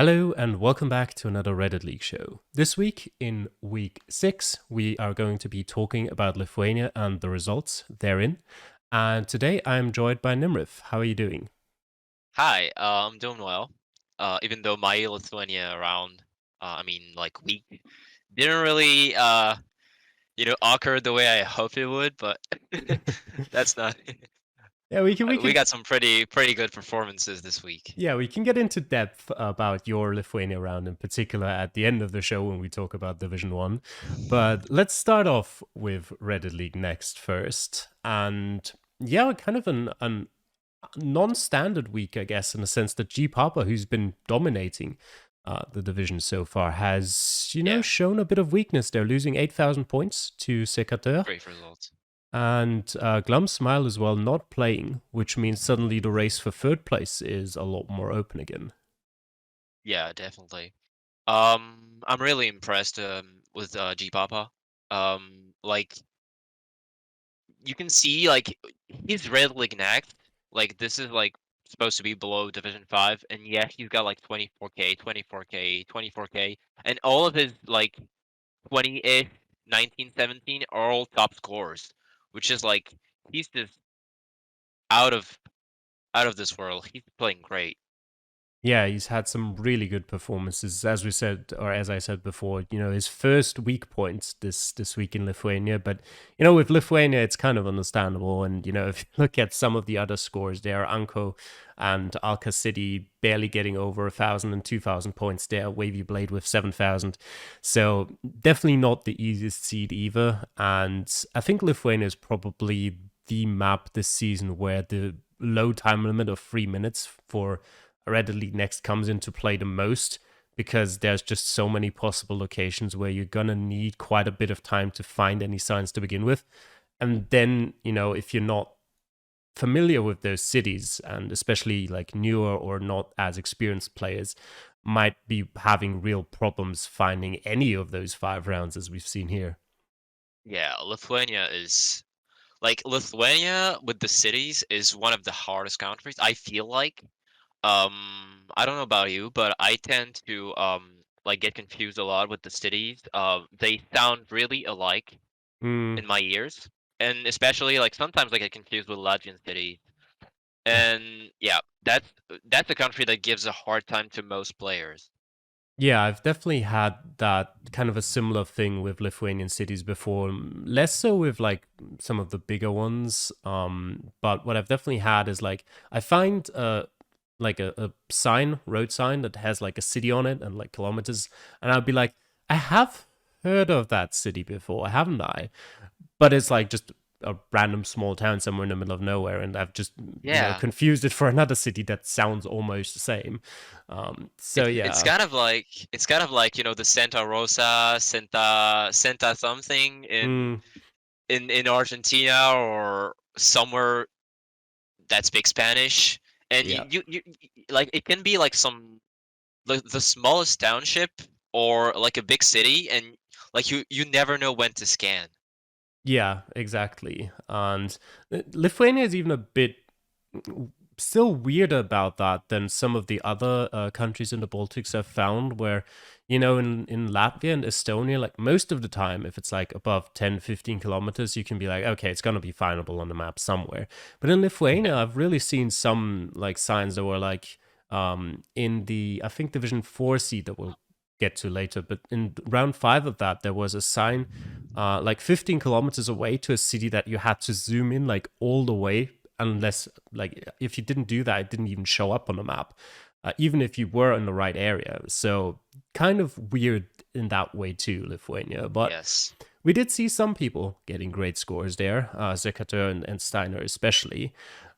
Hello and welcome back to another Reddit League show. This week, in week 6, we are going to be talking about Lithuania and the results therein. And today I'm joined by Nimrif. How are you doing? Hi, I'm doing well. Even though my Lithuania round, week, didn't really, occur the way I hoped it would, but that's not. Yeah, we can we We can got some pretty good performances this week. yeah, we can get into depth about your Lithuania round in particular at the end of the show when we talk about Division 1. But let's start off with Reddit League next first. And yeah, kind of an non-standard week, I guess, in the sense that G Papa, who's been dominating the division so far, has Yeah, shown a bit of weakness. They're losing 8,000 points to Secateur, great results. and Glum Smile as well not playing, which means suddenly the race for third place is a lot more open again. Yeah, definitely. I'm really impressed with G Papa. Like you can see, like he's really next. Like this is like supposed to be below Division 5, and yeah, he's got like 24k, 24k, 24k, and all of his like 20-ish, 19, 17 are all top scores, which is like he's just out of out of this world. He's playing great. Yeah, he's had some really good performances, as we said, or as I said before. His first weak points this week in Lithuania, but with Lithuania, it's kind of understandable. And if you look at some of the other scores, there, Anko and Alka City barely getting over 1,000 and 2,000 points. There, Wavy Blade with 7,000. So definitely not the easiest seed either. And I think Lithuania is probably the map this season where the low time limit of 3 minutes for Reddit League next comes into play the most, because there's just so many possible locations where you're gonna need quite a bit of time to find any signs to begin with. And then, if you're not familiar with those cities, and especially like newer or not as experienced players, might be having real problems finding any of those 5 rounds as we've seen here. Yeah, Lithuania with the cities is one of the hardest countries. I feel like. I don't know about you, but I tend to like get confused a lot with the cities. They sound really alike Mm. in my ears, and especially like sometimes I get confused with Legend City. And yeah, that's a country that gives a hard time to most players. Yeah, I've definitely had that kind of a similar thing with Lithuanian cities before. Less so with like some of the bigger ones. But what I've definitely had is like I find like a sign, road sign that has like a city on it and like kilometers, and I'll be like, I have heard of that city before, haven't I? But it's like just a random small town somewhere in the middle of nowhere, and I've just Yeah, confused it for another city that sounds almost the same. So it's yeah. kind of like the Santa Rosa, Santa something Mm, in Argentina or somewhere that speak Spanish, and yeah. like it can be like the smallest township or like a big city, and like you never know when to scan. Yeah, exactly. And Lithuania is even a bit still weirder about that than some of the other countries in the Baltics I've found, where, in Latvia and Estonia, like most of the time, if it's like above 10, 15 kilometers, you can be like, okay, it's going to be findable on the map somewhere. But in Lithuania, Yeah, I've really seen some like signs that were like in the, I think, Division 4 seed that we'll get to later. But in round 5 of that, there was a sign like 15 kilometers away to a city that you had to zoom in like all the way, unless like if you didn't do that, it didn't even show up on the map, even if you were in the right area. So kind of weird in that way too, Lithuania. But yes, we did see some people getting great scores there, Zekater and Steiner especially.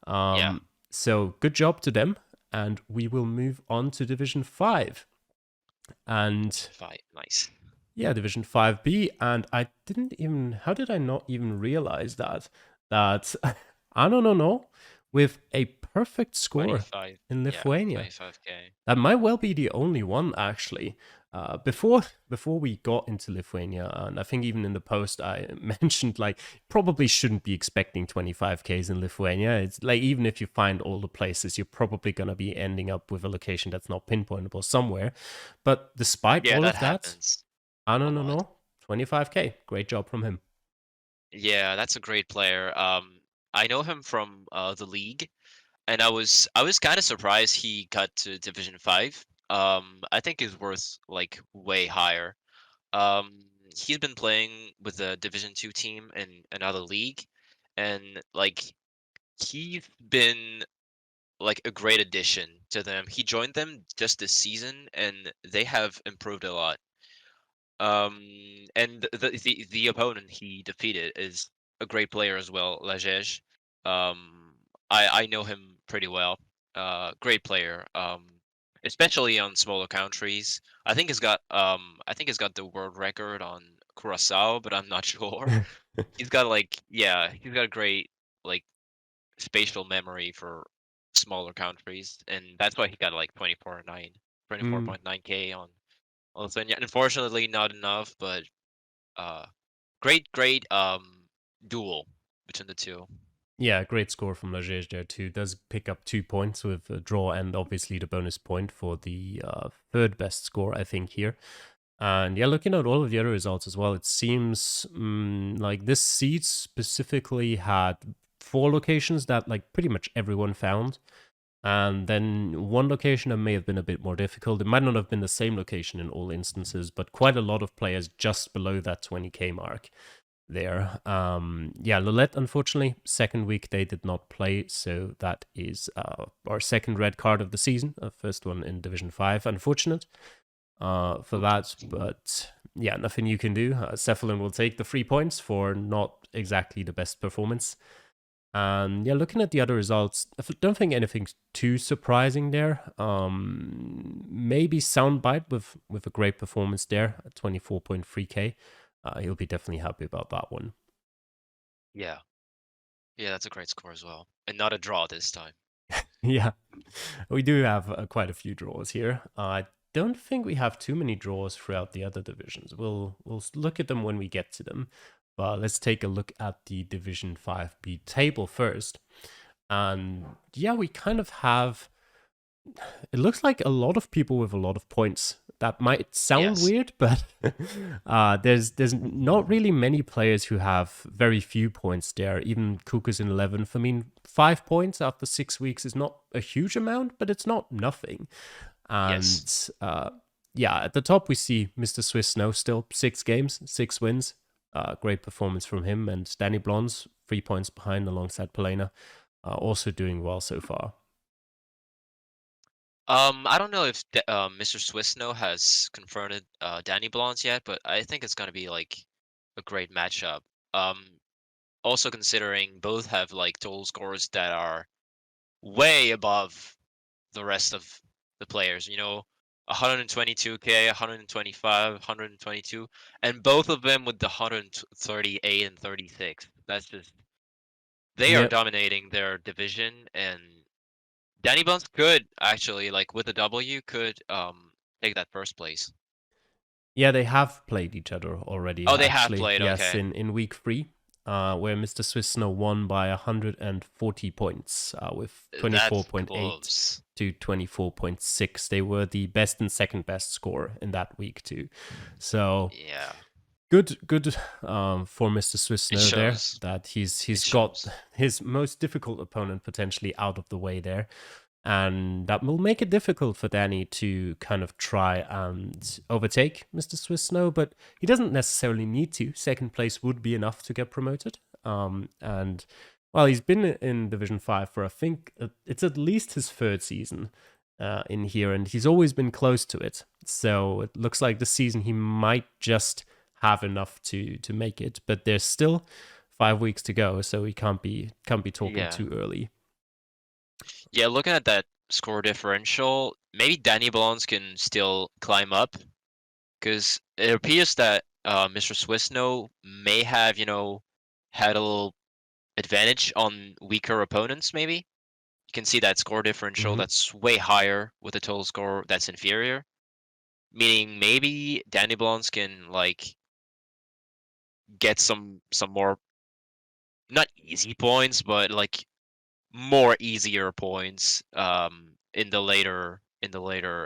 yeah, So good job to them. And we will move on to Division 5. And fight, nice. yeah, Division 5B. And I didn't even, how did I not even realize that? That, I don't know, with a perfect score 25, in yeah, Lithuania. 25k. That might well be the only one, actually. Before we got into Lithuania, and I think even in the post I mentioned like probably shouldn't be expecting 25Ks in Lithuania. It's like even if you find all the places, you're probably gonna be ending up with a location that's not pinpointable somewhere. But despite Yeah, all that of that, happens no a no lot. no, 25K, great job from him. Yeah, that's a great player. I know him from the league, and I was kind of surprised he got to Division 5. I think he's worth like way higher. Um, he's been playing with a Division 2 team in another league, and like he's been like a great addition to them. He joined them just this season, and they have improved a lot. And the opponent he defeated is a great player as well, Lajej. I know him pretty well. Great player. Especially on smaller countries. I think he's got the world record on Curacao, but I'm not sure. He's got like yeah, he's got a great like spatial memory for smaller countries, and that's why he got like Mm. 24.9K on Lithuania. Unfortunately, not enough, but uh, great duel between the two. Yeah, great score from Lajej there too. Does pick up 2 points with a draw and obviously the bonus point for the third best score, I think, here. And yeah, looking at all of the other results as well, it seems like this seed specifically had 4 locations that like pretty much everyone found. And then one location that may have been a bit more difficult. It might not have been the same location in all instances, but quite a lot of players just below that 20K mark there. Yeah, Lillette, unfortunately, second week they did not play, so that is our second red card of the season, first one in Division 5. Unfortunate for Oops. that, but yeah, nothing you can do. Cephalon will take the 3 points for not exactly the best performance. And yeah, looking at the other results, I don't think anything's too surprising there. Maybe Soundbite with a great performance there at 24.3K. He'll be definitely happy about that one. Yeah, yeah, that's a great score as well, and not a draw this time. Yeah, we do have quite a few draws here. I don't think we have too many draws throughout the other divisions. We'll look at them when we get to them. But let's take a look at the Division 5B table first. And yeah, we kind of have, it looks like a lot of people with a lot of points. That might sound Yes, weird, but there's not really many players who have very few points there. Even Kuka's in 11th. I mean, 5 points after 6 weeks is not a huge amount, but it's not nothing. yes. And yeah, at the top we see Mr. Swiss Snow still 6 games, 6 wins. Great performance from him, and Danny Blondes 3 points behind alongside Polena, also doing well so far. I don't know if Mr. Swissno has confronted Danny Blondes yet, but I think it's gonna be like a great matchup. Also considering both have like total scores that are way above the rest of the players. 122K, 125, 122, and both of them with the 138 and 36. That's just they are Yep. dominating their division, and Danny Buns could actually like with a W could take that first place. Yeah, they have played each other already, Oh, they have actually. played. Yes, Okay, in week 3, where Mr. Swiss Snow won by 140 points with that's 24.8 close. to 24.6. They were the best and second best score in that week, too. So Yeah, good for Mr. Swiss it Snow there, shows. that It he's got shows. his most difficult opponent potentially out of the way there. And that will make it difficult for Danny to kind of try and overtake Mr. Swiss Snow, but he doesn't necessarily need to. Second place would be enough to get promoted. And well, he's been in Division 5 for, I think, it's at least his third season in here, and he's always been close to it. So it looks like this season he might just have enough to make it, but there's still 5 weeks to go, so he can't be talking Yeah, too early. yeah. Looking at that score differential, maybe Danny Blondes can still climb up because it appears that Mr. Swissno may have had a little advantage on weaker opponents. Maybe you can see that score differential Hmm. that's way higher with a total score that's inferior. meaning maybe Danny Blondes can like get some more not easy points, but like more easier points in the later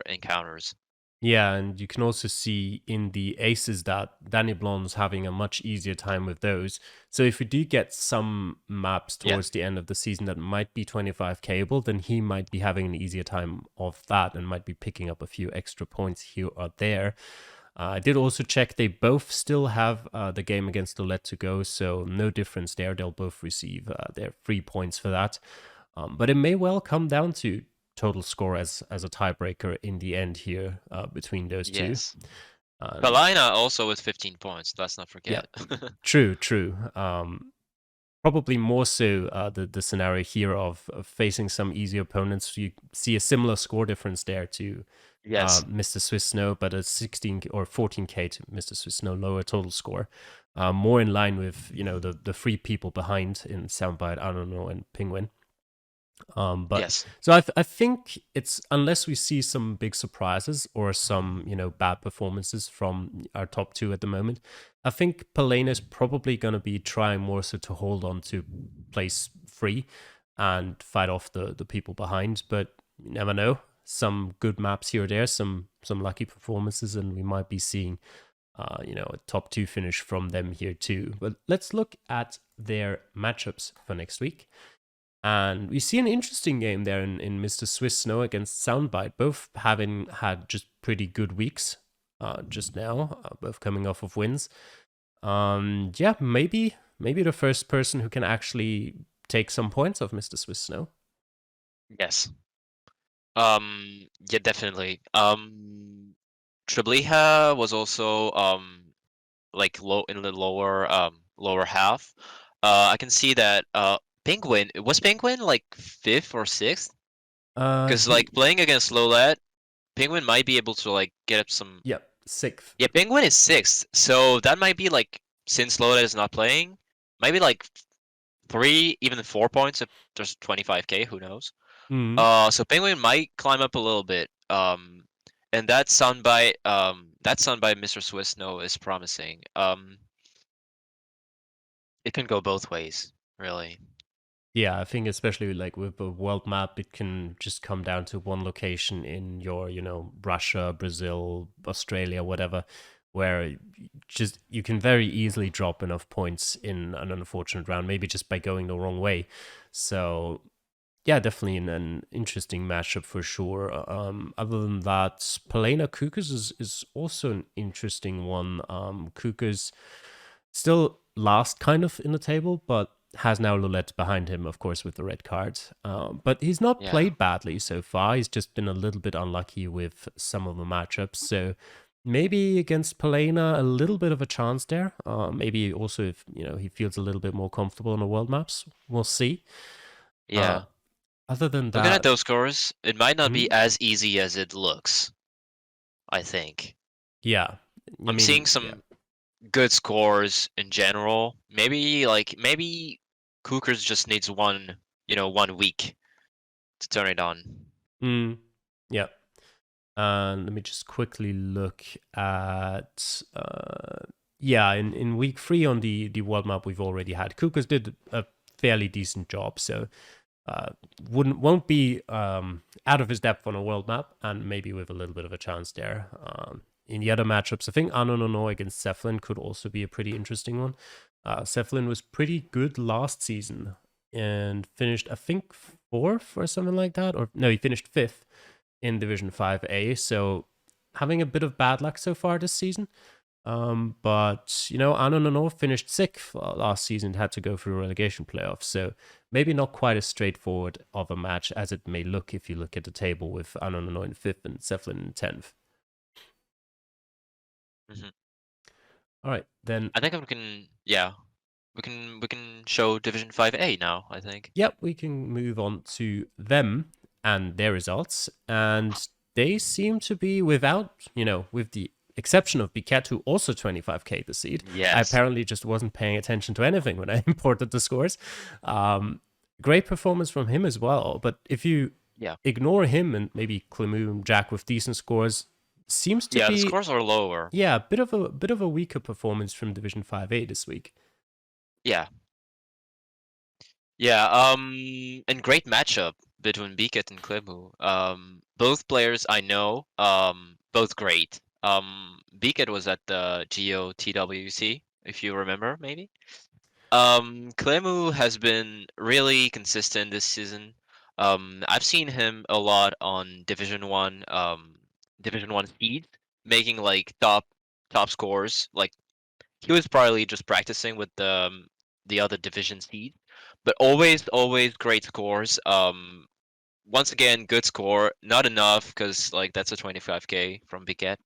encounters. Yeah, and you can also see in the aces that Danny Blonde's having a much easier time with those. So if we do get some maps Yeah. towards the end of the season that might be 25K-able, then he might be having an easier time of that and might be picking up a few extra points here or there. I did also check they both still have the game against Lolette to go, so no difference there. They'll both receive their 3 points for that. But it may well come down to total score as a tiebreaker in the end here between those two. Yes. And Palina also with 15 points. Let's not yeah, forget. true. Probably more so the scenario here of facing some easy opponents. You see a similar score difference there to Yes. Mr. Swiss Snow, but a 16 or 14K to Mr. Swiss Snow lower total score. More in line with the three people behind in Soundbite, I don't know, and Penguin. But Yes. so I think it's unless we see some big surprises or some bad performances from our top two at the moment, I think Palena is probably going to be trying more so to hold on to place three and fight off the people behind. But you never know. Some good maps here or there, some lucky performances, and we might be seeing a top two finish from them here too. But let's look at their matchups for next week. And we see an interesting game there in Mr. Swiss Snow against Soundbite, both having had just pretty good weeks just now, both coming off of wins. Yeah, maybe the first person who can actually take some points off Mr. Swiss Snow. Yes. Yeah, definitely. Tribliha was also like low in the lower half. I can see that Penguin was Penguin like fifth or sixth? Because like He playing against Lowlat, Penguin might be able to like get up some. Yeah, sixth. Yeah, Penguin is sixth, so that might be like since Lowlat is not playing, maybe like 3, even 4 points if there's 25K. Who knows? Mm. So Penguin might climb up a little bit. And that soundbite Mr. Swiss No is promising. It can go both ways, really. Yeah, I think especially like with a world map, it can just come down to one location in your, Russia, Brazil, Australia, whatever, where just you can very easily drop enough points in an unfortunate round, maybe just by going the wrong way. So yeah, definitely an interesting matchup for sure. Other than that, Palena Kukas is also an interesting one. Kukas still last kind of in the table, but has now Lulette behind him, of course, with the red card. But he's not Yeah. played badly so far. He's just been a little bit unlucky with some of the matchups. So maybe against Palena, a little bit of a chance there. Maybe also if he feels a little bit more comfortable on the world maps. We'll see. Uh, Yeah. other than Looking at that, those scores, it might not be mhm, as easy as it looks, I think. yeah, I I'm seeing mean, yeah. some good scores in general. Maybe Cookers just needs one week to turn it on. Mm, yeah. And let me just quickly look at yeah, in week 3 on the world map we've already had. Kukas did a fairly decent job, so won't be out of his depth on a world map, and maybe with a little bit of a chance there. In the other matchups, I think Anonono against Cephalin could also be a pretty interesting one. Cephalin was pretty good last season and finished, I think, 4th or something like that. Or no, he finished 5th in Division 5A. So having a bit of bad luck so far this season. But Anonono finished 6th last season, had to go through relegation playoffs. So maybe not quite as straightforward of a match as it may look if you look at the table with Anonono in 5th and Cephalin in 10th. Hmm. All right, then. I think we can. Yeah, we can show Division 5A now. I think. Yep, we can move on to them and their results. And they seem to be without, with the exception of Biquet, who also 25K the seed. I Yes. apparently just wasn't paying attention to anything when I imported the scores. Great performance from him as well. But if you Yeah. ignore him and maybe Clemu and Jack with decent scores, seems to Yeah, the be, scores are lower. yeah, a bit of a weaker performance from Division 5A this week. Yeah. Yeah, and great matchup between Beakett and Klemu. Both players I know, both great. Beakett was at the GOTWC, if you remember, maybe. Klemu has been really consistent this season. I've seen him a lot on Division 1 seeds, making like top scores. Like he was probably just practicing with the other division seeds, but always great scores. Once again, good score, not enough because like that's a 25K from Biquet,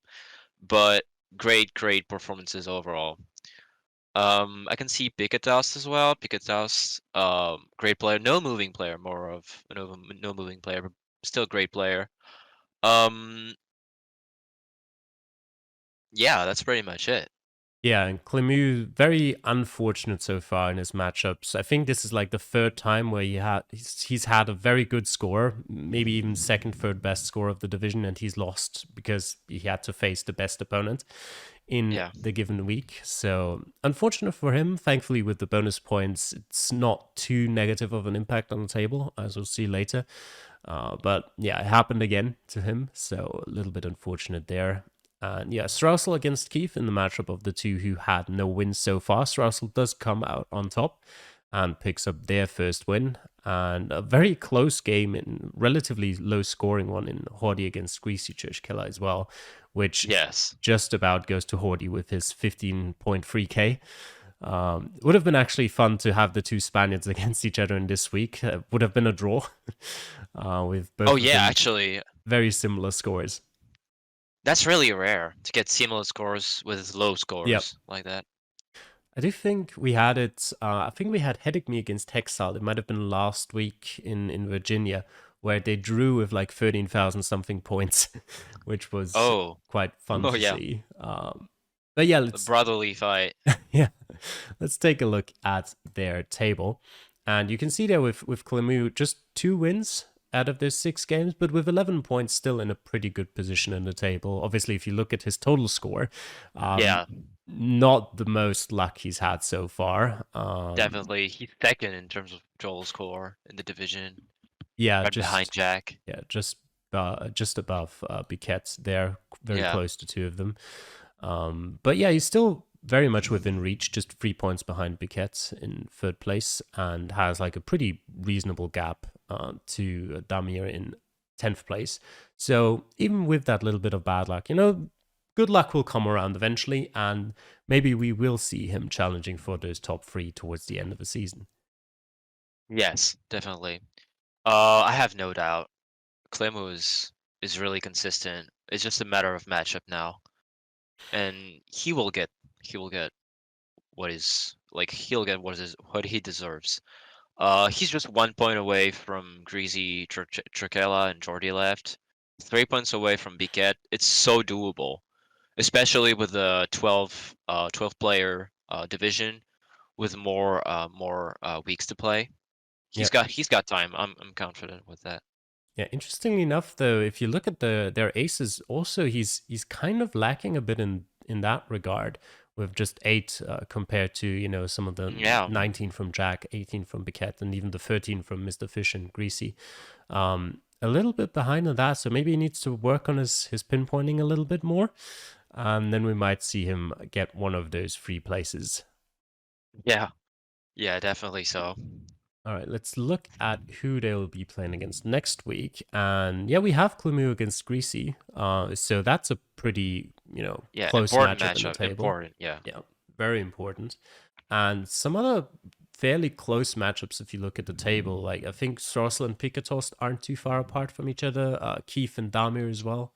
but great performances overall. I can see Picatas as well. Picatas, great player, no moving player, more of no moving player, but still great player. Um, yeah, that's pretty much it. Yeah, and Klemu, very unfortunate so far in his matchups. I think this is like the third time where he's had a very good score, maybe even second, third best score of the division, and he's lost because he had to face the best opponent in Yeah. the given week. So unfortunate for him. Thankfully, with the bonus points, it's not too negative of an impact on the table, as we'll see later. But yeah, it happened again to him, so a little bit unfortunate there. And yeah, Straussel against Keith in the matchup of the two who had no wins so far. Straussel does come out on top and picks up their first win. And a very close game in relatively low scoring one in Hordy against Greasy Churchkiller as well, which Yes. just about goes to Hordy with his 15.3k. Would have been actually fun to have the two Spaniards against each other in this week. Would have been a draw with Oh both of yeah, them actually, very similar scores. that's really rare to get similar scores with low Yep. scores like that. I do think we had it. I think we had Headache Me against Texile. It might have been last week in Virginia, where they drew with like 13,000 something points, which was Oh. quite fun Oh to yeah. see. But yeah, A let's brotherly fight. yeah, let's take a look at their table, and you can see there with Klemu just 2 wins out of those 6 games, but with 11 points, still in a pretty good position in the table. Obviously, if you look at his total score, Yeah, not the most luck he's had so far. definitely. He's second in terms of total score in the division, Yeah, right behind just Jack. yeah, just above Biquet there, very Yeah. close to two of them. But yeah, he's still very much within reach, just 3 points behind Biquet in third place, and has like a pretty reasonable gap to Damir in 10th place. So even with that little bit of bad luck, good luck will come around eventually, and maybe we will see him challenging for those top three towards the end of the season. Yes, definitely. I have no doubt. Klemu is really consistent. It's just a matter of matchup now, and he will get what he deserves. He's just 1 point away from Greasy Trachela and Jordi left. 3 points away from Biquet. It's so doable, especially with the 12 player division with more weeks to play. Yeah. He's got time. I'm confident with that. Yeah, interestingly enough, though, if you look at their aces, also he's kind of lacking a bit in that regard, with just 8 compared to some of the Yeah. 19 from Jack, 18 from Biquet, and even the 13 from Mr. Fish and Greasy. A little bit behind on that, so maybe he needs to work on his pinpointing a little bit more, and then we might see him get one of those free places. Yeah. Yeah, definitely so. All right, let's look at who they'll be playing against next week. And yeah, we have Klemu against Greasy. So that's a pretty, Yeah, close important matchup in the matchup. table. Important. Yeah. Yeah, very important. And some other fairly close matchups if you look at the table. Like I think Sorsel and Picatost aren't too far apart from each other. Keith and Damir as well.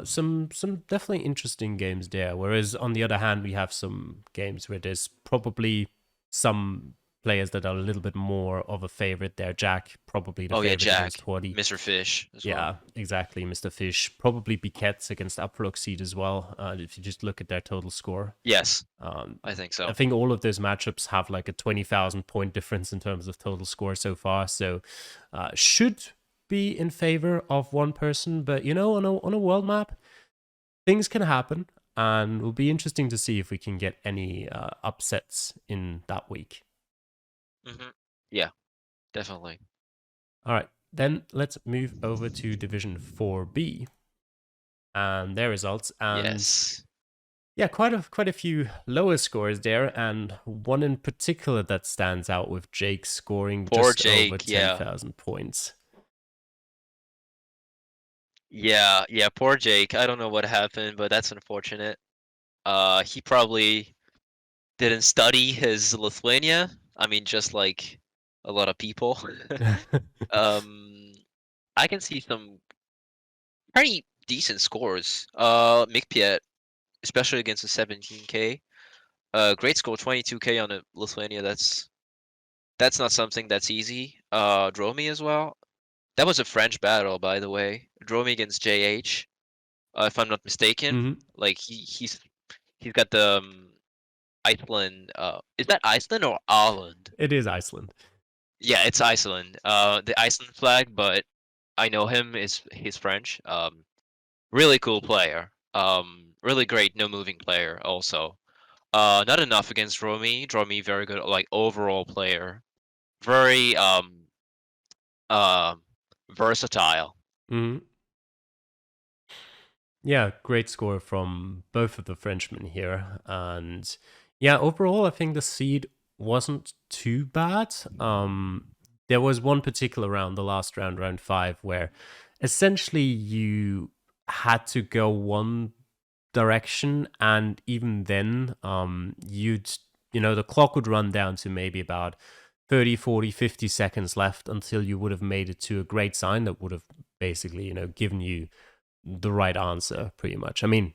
Some definitely interesting games there. Whereas on the other hand, we have some games where there's probably some players that are a little bit more of a favorite there. Jack, probably the Oh yeah, favorite against Jack, Hordy. Mr. Fish as well. Yeah, exactly, Mr. Fish. Probably Biquet's against Uprock Seed as well, if you just look at their total score. Yes, Um, I think I so. think all of those matchups have like a 20,000 point difference in terms of total score so far. So should be in favor of one person. But on a world map, things can happen, and it'll be interesting to see if we can get any upsets in that week. Yeah, definitely. All right, then let's move over to Division 4B and their results. And Yes. yeah, quite a few lower scores there, and one in particular that stands out with Jake scoring Poor just over Jake. Yeah. 10,000 points. Yeah, poor Jake. I don't know what happened, but that's unfortunate. He probably didn't study his Lithuania. I mean, just like a lot of people. Um, I can see some pretty decent scores. Mikpiet, especially against a 17K. Great score, 22K on a Lithuania. That's not something that's easy. Dromi as well. That was a French battle, by the way. Dromi against JH, if I'm not mistaken. Hmm. Like he's got the Iceland. Is that Iceland or Ireland? It is Iceland. Yeah, it's Iceland. The Iceland flag, but I know him. Is he's French. Really cool player. Really great no moving player also. Not enough against Dromi. Dromi very good like overall player. Very um versatile. Hmm. Yeah, great score from both of the Frenchmen here. And yeah, overall, I think the seed wasn't too bad. There was one particular round, the last round, round 5, where essentially you had to go one direction, and even then, the clock would run down to maybe about 30, 40, 50 seconds left until you would have made it to a great sign that would have basically, given you the right answer, pretty much. I mean,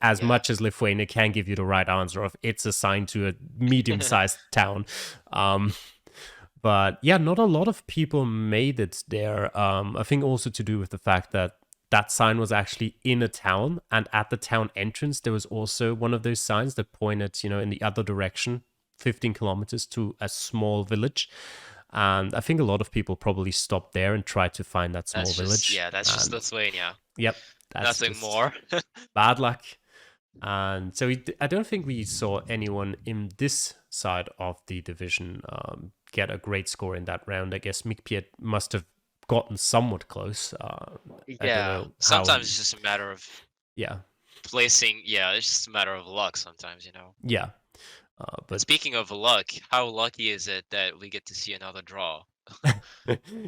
as Yeah. much as Lithuania can give you the right answer of it's assigned to a medium-sized town. Um, but yeah, not a lot of people made it there. I think also to do with the fact that that sign was actually in a town, and at the town entrance there was also one of those signs that pointed, in the other direction, 15 kilometers to a small village. And I think a lot of people probably stopped there and tried to find that small village. That's just And Lithuania. yep, that's Nothing just more. bad luck. And so I don't think we saw anyone in this side of the division get a great score in that round. I guess Mikpiet must have gotten somewhat close. I don't Yeah. know how Sometimes he. it's just a matter of Yeah, placing. Yeah, it's just a matter of luck sometimes, you know. yeah. And But speaking of luck, how lucky is it that we get to see another draw?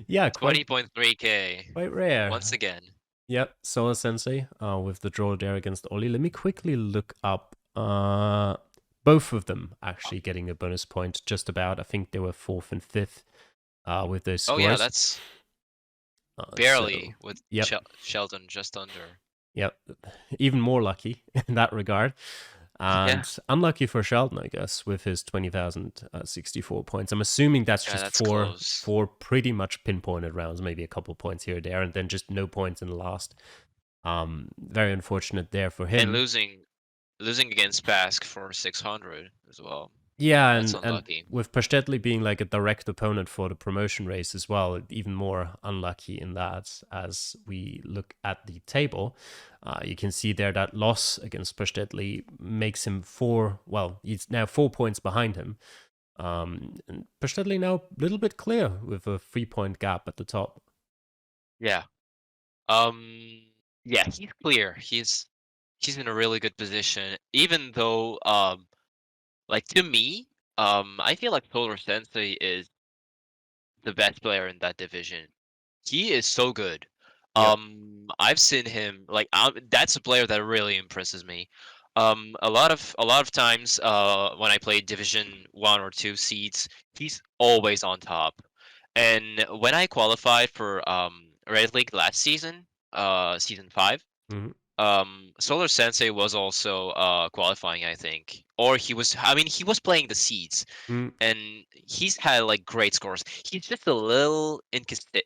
yeah, quite 20.3K quite once rare. again. Yep, Solar Sensei with the draw there against Oli. Let me quickly look up both of them actually getting a bonus point just about. I think they were fourth and fifth with those Oh yeah, scores. that's So, barely with yep, Sheldon just under. yep. Even more lucky in that regard. Yeah, And unlucky for Sheldon, I guess, with his 20,064 points. I'm assuming that's yeah, just that's four close. four pretty much pinpointed rounds, maybe a couple points here or there, and then just no points in the last. Very unfortunate there for And him. losing against Bask for 600 as well. Yeah, That's and unlucky. with Pastetli being like a direct opponent for the promotion race as well, even more unlucky in that. As we look at the table, you can see there that loss against Pastetli makes him he's now 4 points behind him. And Pastetli now a little bit clear with a 3 point gap at the top. Yeah. Yeah, he's clear. He's in a really good position. Even though like to me, I feel like Solar Sensei is the best player in that division. He is so good. Yep. I've seen him like that's a player that really impresses me. A lot of times, when I play Division 1 or 2 seeds, he's always on top. And when I qualified for Red League last season, season 5, Hmm. Solar Sensei was also qualifying, I think, or he was playing the seeds, Mm, and he's had like great scores. He's just a little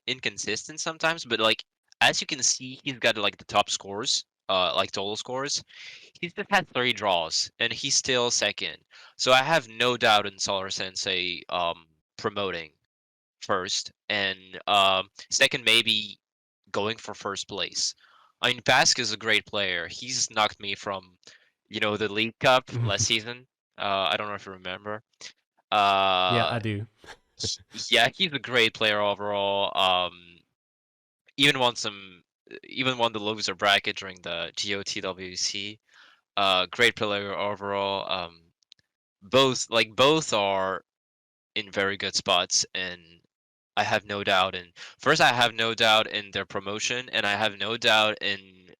inconsistent sometimes, but like as you can see, he's got like the top scores, like total scores. He's just had 3 draws, and he's still second. So I have no doubt in Solar Sensei promoting first, and second maybe going for first place. I mean, Bask is a great player. He's knocked me from, the League Cup last season. I don't know if you remember. Yeah, Uh, I do. yeah, he's a great player overall. Even won some, even won the loser bracket during the GOTWC. Great player overall. Both are in very good spots, and I have no doubt in first I have no doubt in their promotion, and I have no doubt in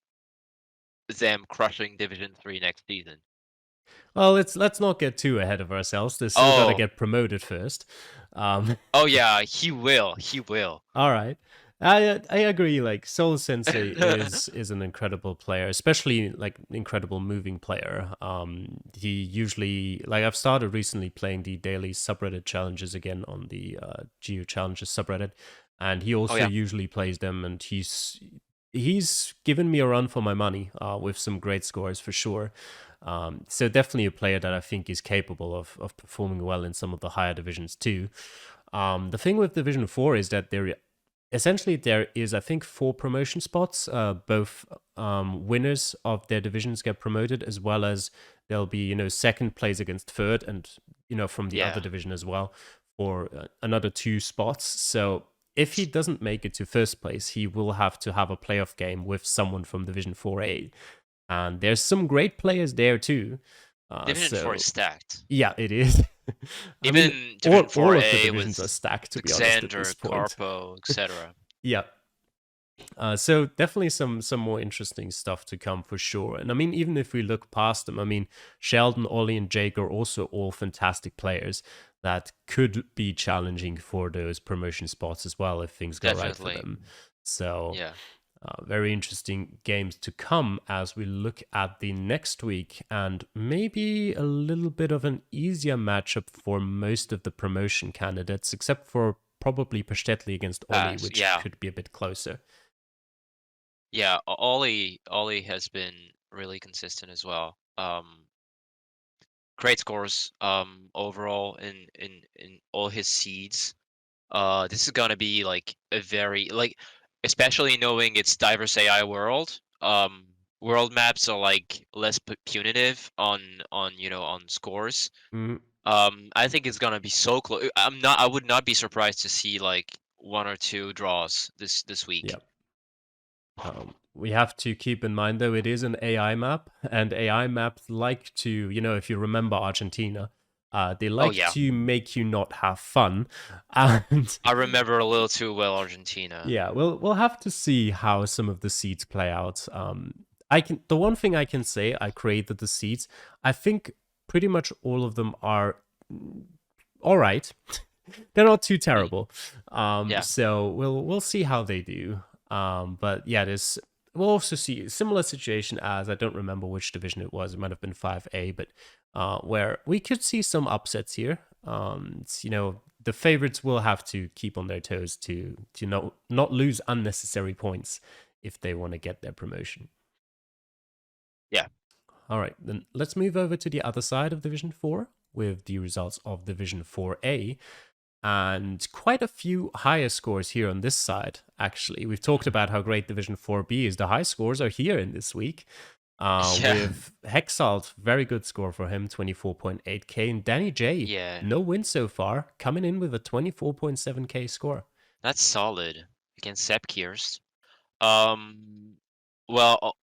them crushing Division 3 next season. Well, let's not get too ahead of ourselves. They still got to Oh, get promoted first. Um, oh yeah, he will. He will. all right. I agree. Like Soul Sensei is an incredible player, especially like incredible moving player. He usually like I've started recently playing the daily subreddit challenges again on the Geo Challenges subreddit, and he Oh also yeah, usually plays them, and he's given me a run for my money with some great scores for sure. So definitely a player that I think is capable of performing well in some of the higher divisions too. The thing with Division 4 is that there is, I think, 4 promotion spots. Both winners of their divisions get promoted, as well as there'll be, second place against third, and from the other yeah. division as well for another 2 spots. So if he doesn't make it to first place, he will have to have a playoff game with someone from Division 4A, and there's some great players there too. Division 4 is So stacked. yeah, it is. I mean, Even all Division all of the 4A divisions are with stacked, to be honest, at this Xander, point. Carpo, etc. Yeah. So definitely some more interesting stuff to come for sure. And I mean, even if we look past them, I mean, Sheldon, Ollie, and Jake are also all fantastic players that could be challenging for those promotion spots as well if things go right for Definitely. them. So Yeah. very interesting games to come as we look at the next week, and maybe a little bit of an easier matchup for most of the promotion candidates, except for probably Pastetli against Ollie, Pass. which Yeah. could be a bit closer. Yeah, Ollie has been really consistent as well. Great scores overall in all his seeds. This is gonna be like a very especially knowing it's diverse AI world. World maps are like less punitive on scores. Mm, I think it's gonna be so close. I would not be surprised to see like one or two draws this yeah. week. We have to keep in mind, though, it is an AI map, and AI maps like to, if you remember Argentina, they Oh like yeah, to make you not have fun. And I remember a little too well Argentina. yeah, we'll have to see how some of the seeds play out. The one thing I can say, I created the seeds. I think pretty much all of them are all right. They're not too Mm, terrible. yeah, So we'll see how they do. But yeah, we'll also see a similar situation as I don't remember which division it was. It might have been 5A, but where we could see some upsets here. The favorites will have to keep on their toes to not lose unnecessary points if they want to get their promotion. yeah. All right, then let's move over to the other side of Division 4 with the results of Division 4A. And quite a few higher scores here on this side, actually. We've talked about how great Division 4B is. The high scores are here in this week. Yeah, With Hexalt, very good score for him, 24.8k. And Danny J, yeah. no win so far, coming in with a 24.7k score. That's solid against Sepkiers. Um, well,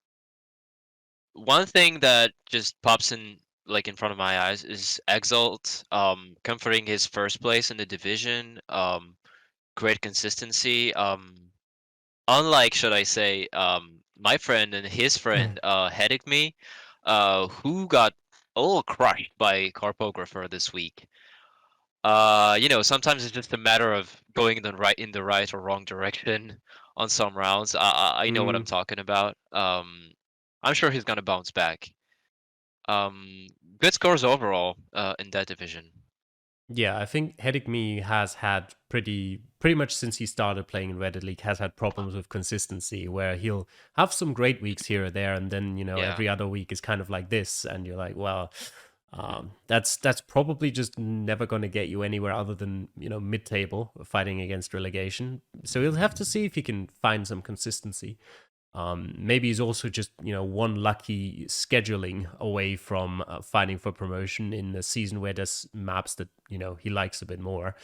one thing that just pops in in front of my eyes is Exalt comforting his first place in the division. Great consistency. Unlike, should I say, my friend and his friend, Headache Me, who got a little crushed by Carpographer this week. Sometimes it's just a matter of going in the right or wrong direction on some rounds. I know what I'm Mm, talking about. I'm sure he's gonna bounce back. Um, Good scores overall in that division. yeah, I think Headache Me has had pretty much since he started playing in Reddit League has had problems with consistency where he'll have some great weeks here or there, and then Yeah, every other week is kind of like this, and you're like, well, that's probably just never going to get you anywhere other than mid-table fighting against relegation. So you'll have to see if you can find some consistency. Maybe he's also just one lucky scheduling away from fighting for promotion in the season where there's maps that he likes a bit more.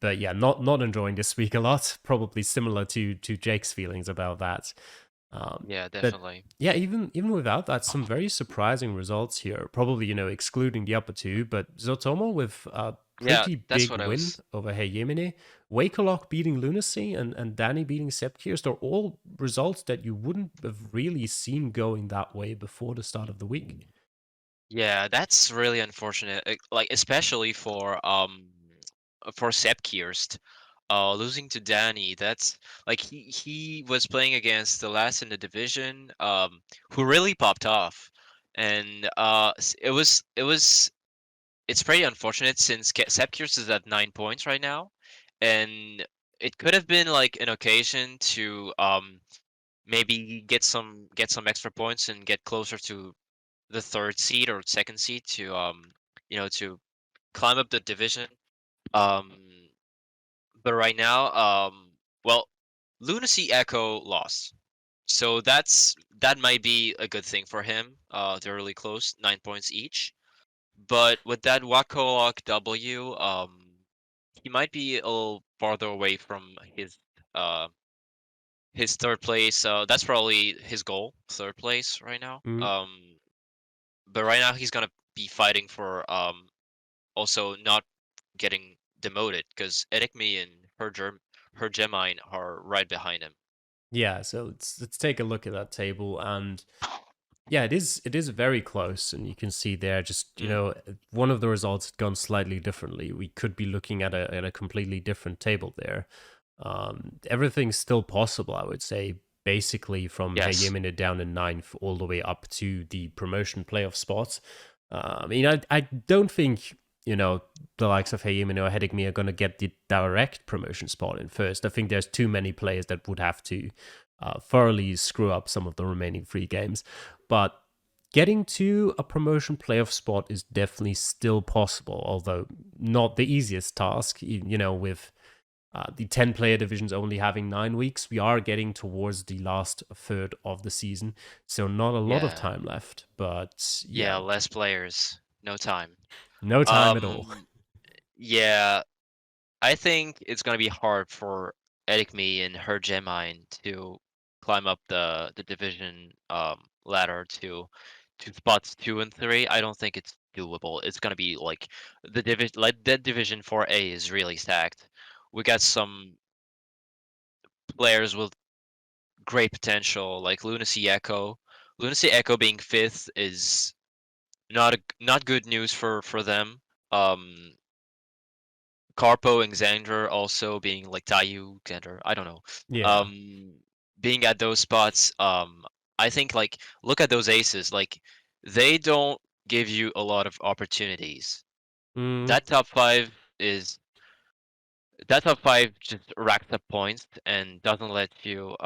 But yeah, not enjoying this week a lot. Probably similar to Jake's feelings about that. Yeah, But definitely. yeah, even without that, some very surprising results here. Probably excluding the upper two, but Zotomo with a Yeah, pretty that's big what I win was. over Heyemine, Wakerlock beating Lunacy, and Danny beating Sepkirs. They're all results that you wouldn't have really seen going that way before the start of the week. Yeah, that's really unfortunate. Like especially for Sepp Kierst, losing to Danny. That's like he was playing against the last in the division, who really popped off, and it's pretty unfortunate since Sepp Kierst is at 9 points right now, and it could have been like an occasion to maybe get some extra points and get closer to the third seed or second seed to climb up the division. Um, but right now, well, Lunacy Echo lost, so that might be a good thing for him. They're really close, 9 points each. But with that Wakolok W, he might be a little farther away from uh his third place. That's probably his goal, third place right now. Mm. But right now he's gonna be fighting for also not getting demoted because Erikmi and her Gemine are right behind him. Yeah, so let's take a look at that table, and yeah, it is very close, and you can see there just Mm, one of the results had gone slightly differently. We could be looking at a completely different table there. Everything's still possible, I would say. Basically, from yes. Heyemine down in ninth all the way up to the promotion playoff spots. I mean, I don't think the likes of Heyemine or Hedigme are going to get the direct promotion spot in first. I think there's too many players that would have to thoroughly screw up some of the remaining three games. But getting to a promotion playoff spot is definitely still possible, although not the easiest task. With the 10-player divisions only having 9 weeks, we are getting towards the last third of the season, so not a lot of Yeah. time left. But Yeah, yeah, less players, no time. no time at all. Um, yeah, I think it's gonna be hard for Erikmi and her Gemine to climb up the division ladder to spots 2 and 3. I don't think it's doable. It's gonna be like that division 4A is really stacked. We got some players with great potential, like Lunacy Echo. Lunacy Echo being fifth is not good news for them. Um, Carpo and Xander also being like Tayu, Xander, I don't know. Yeah. Um, being at those spots, I think like look at those aces, like they don't give you a lot of opportunities. Mm, That top five is that top five just racks up points and doesn't let you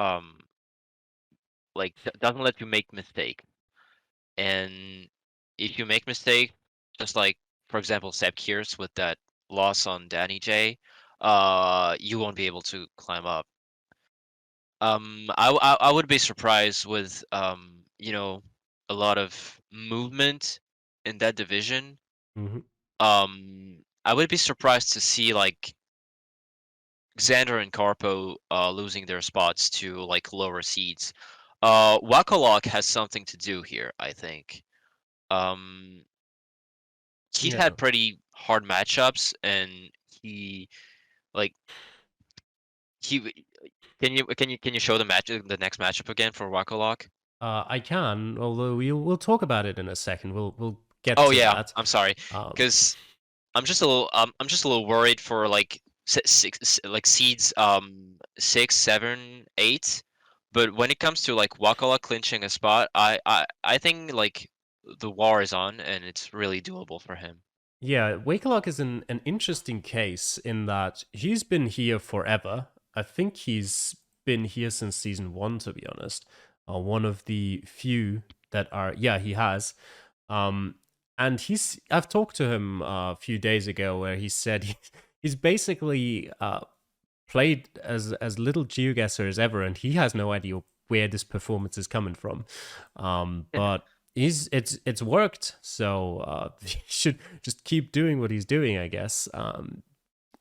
doesn't let you make mistakes. And if you make mistakes, just like for example Seb Kears with that loss on Danny J, you won't be able to climb up. I would be surprised with a lot of movement in that division. mhm. I would be surprised to see like Xander and Carpo losing their spots to like lower seeds. Wakalok has something to do here, I think. Um, he's Yeah. had pretty hard matchups, and he like he can you show the next matchup again for Wakalok? I can, although we'll talk about it in a second. We'll get Oh to yeah, that. I'm sorry, Um, because I'm just a little worried for like like seeds 6, 7, 8. But when it comes to like Wakala clinching a spot, I think like the war is on and it's really doable for him. Yeah, Wakelock is an interesting case in that he's been here forever. I think he's been here since season one, to be honest. One of the few that are, yeah, he has. Um, and I've talked to him a few days ago where he said he's basically played as little Geoguessr as ever, and he has no idea where this performance is coming from. But it's worked, so he should just keep doing what he's doing, I guess.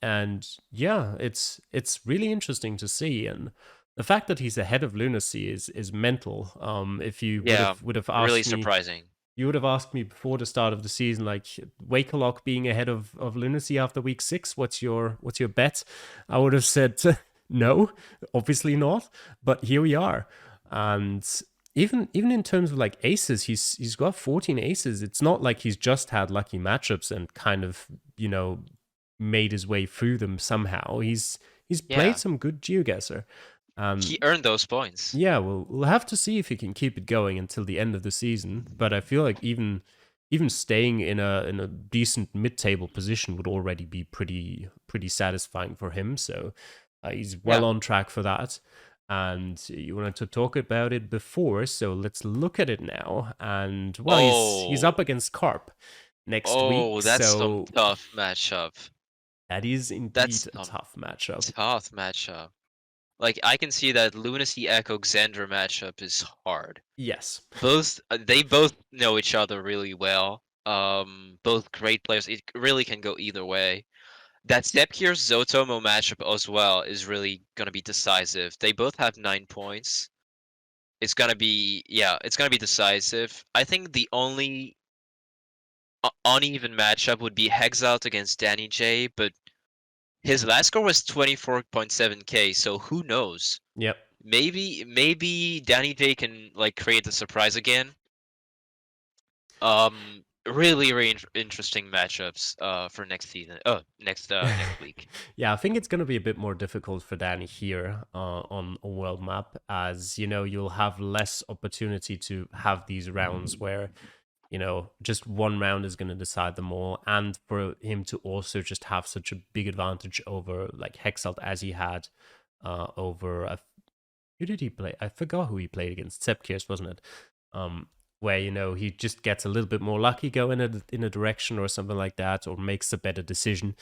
And yeah, it's really interesting to see, and the fact that he's ahead of Lunacy is mental. If you Yeah, would have really asked me, surprising. you would have asked me before the start of the season, like Wakerlock being ahead of Lunacy after week 6. What's your bet? I would have said no, obviously not. But here we are, and even in terms of like aces, he's got 14 aces. It's not like he's just had lucky matchups and kind of made his way through them somehow. He's played Yeah, some good Geoguessr. he earned those points. Yeah, we'll have to see if he can keep it going until the end of the season. But I feel like even staying in a decent mid-table position would already be pretty satisfying for him. So he's well Yeah. on track for that. And you wanted to talk about it before, so let's look at it now. And well, he's up Oh, against Carp next oh, week, that's some so tough matchup. that is indeed That's a tough matchup. tough matchup. Like I can see that Lunacy Echo Xander matchup is hard. Yes. They both know each other really well. Both great players. It really can go either way. That Zepkir Zotomo matchup as well is really gonna be decisive. They both have 9 points. It's gonna be it's gonna be decisive. I think the only uneven matchup would be Hexalt against Danny J, but his last score was 24.7k, so who knows? Yep. Maybe Danny J can like create the surprise again. Really interesting matchups for next season. Oh, next week. Yeah, I think it's going to be a bit more difficult for Danny here on a world map, as you'll have less opportunity to have these rounds where just one round is going to decide them all, and for him to also just have such a big advantage over like Hexalt as he had over who did he play? I forgot who he played against. Sepkirs, wasn't it? Where he just gets a little bit more lucky going in a direction or something like that, or makes a better decision,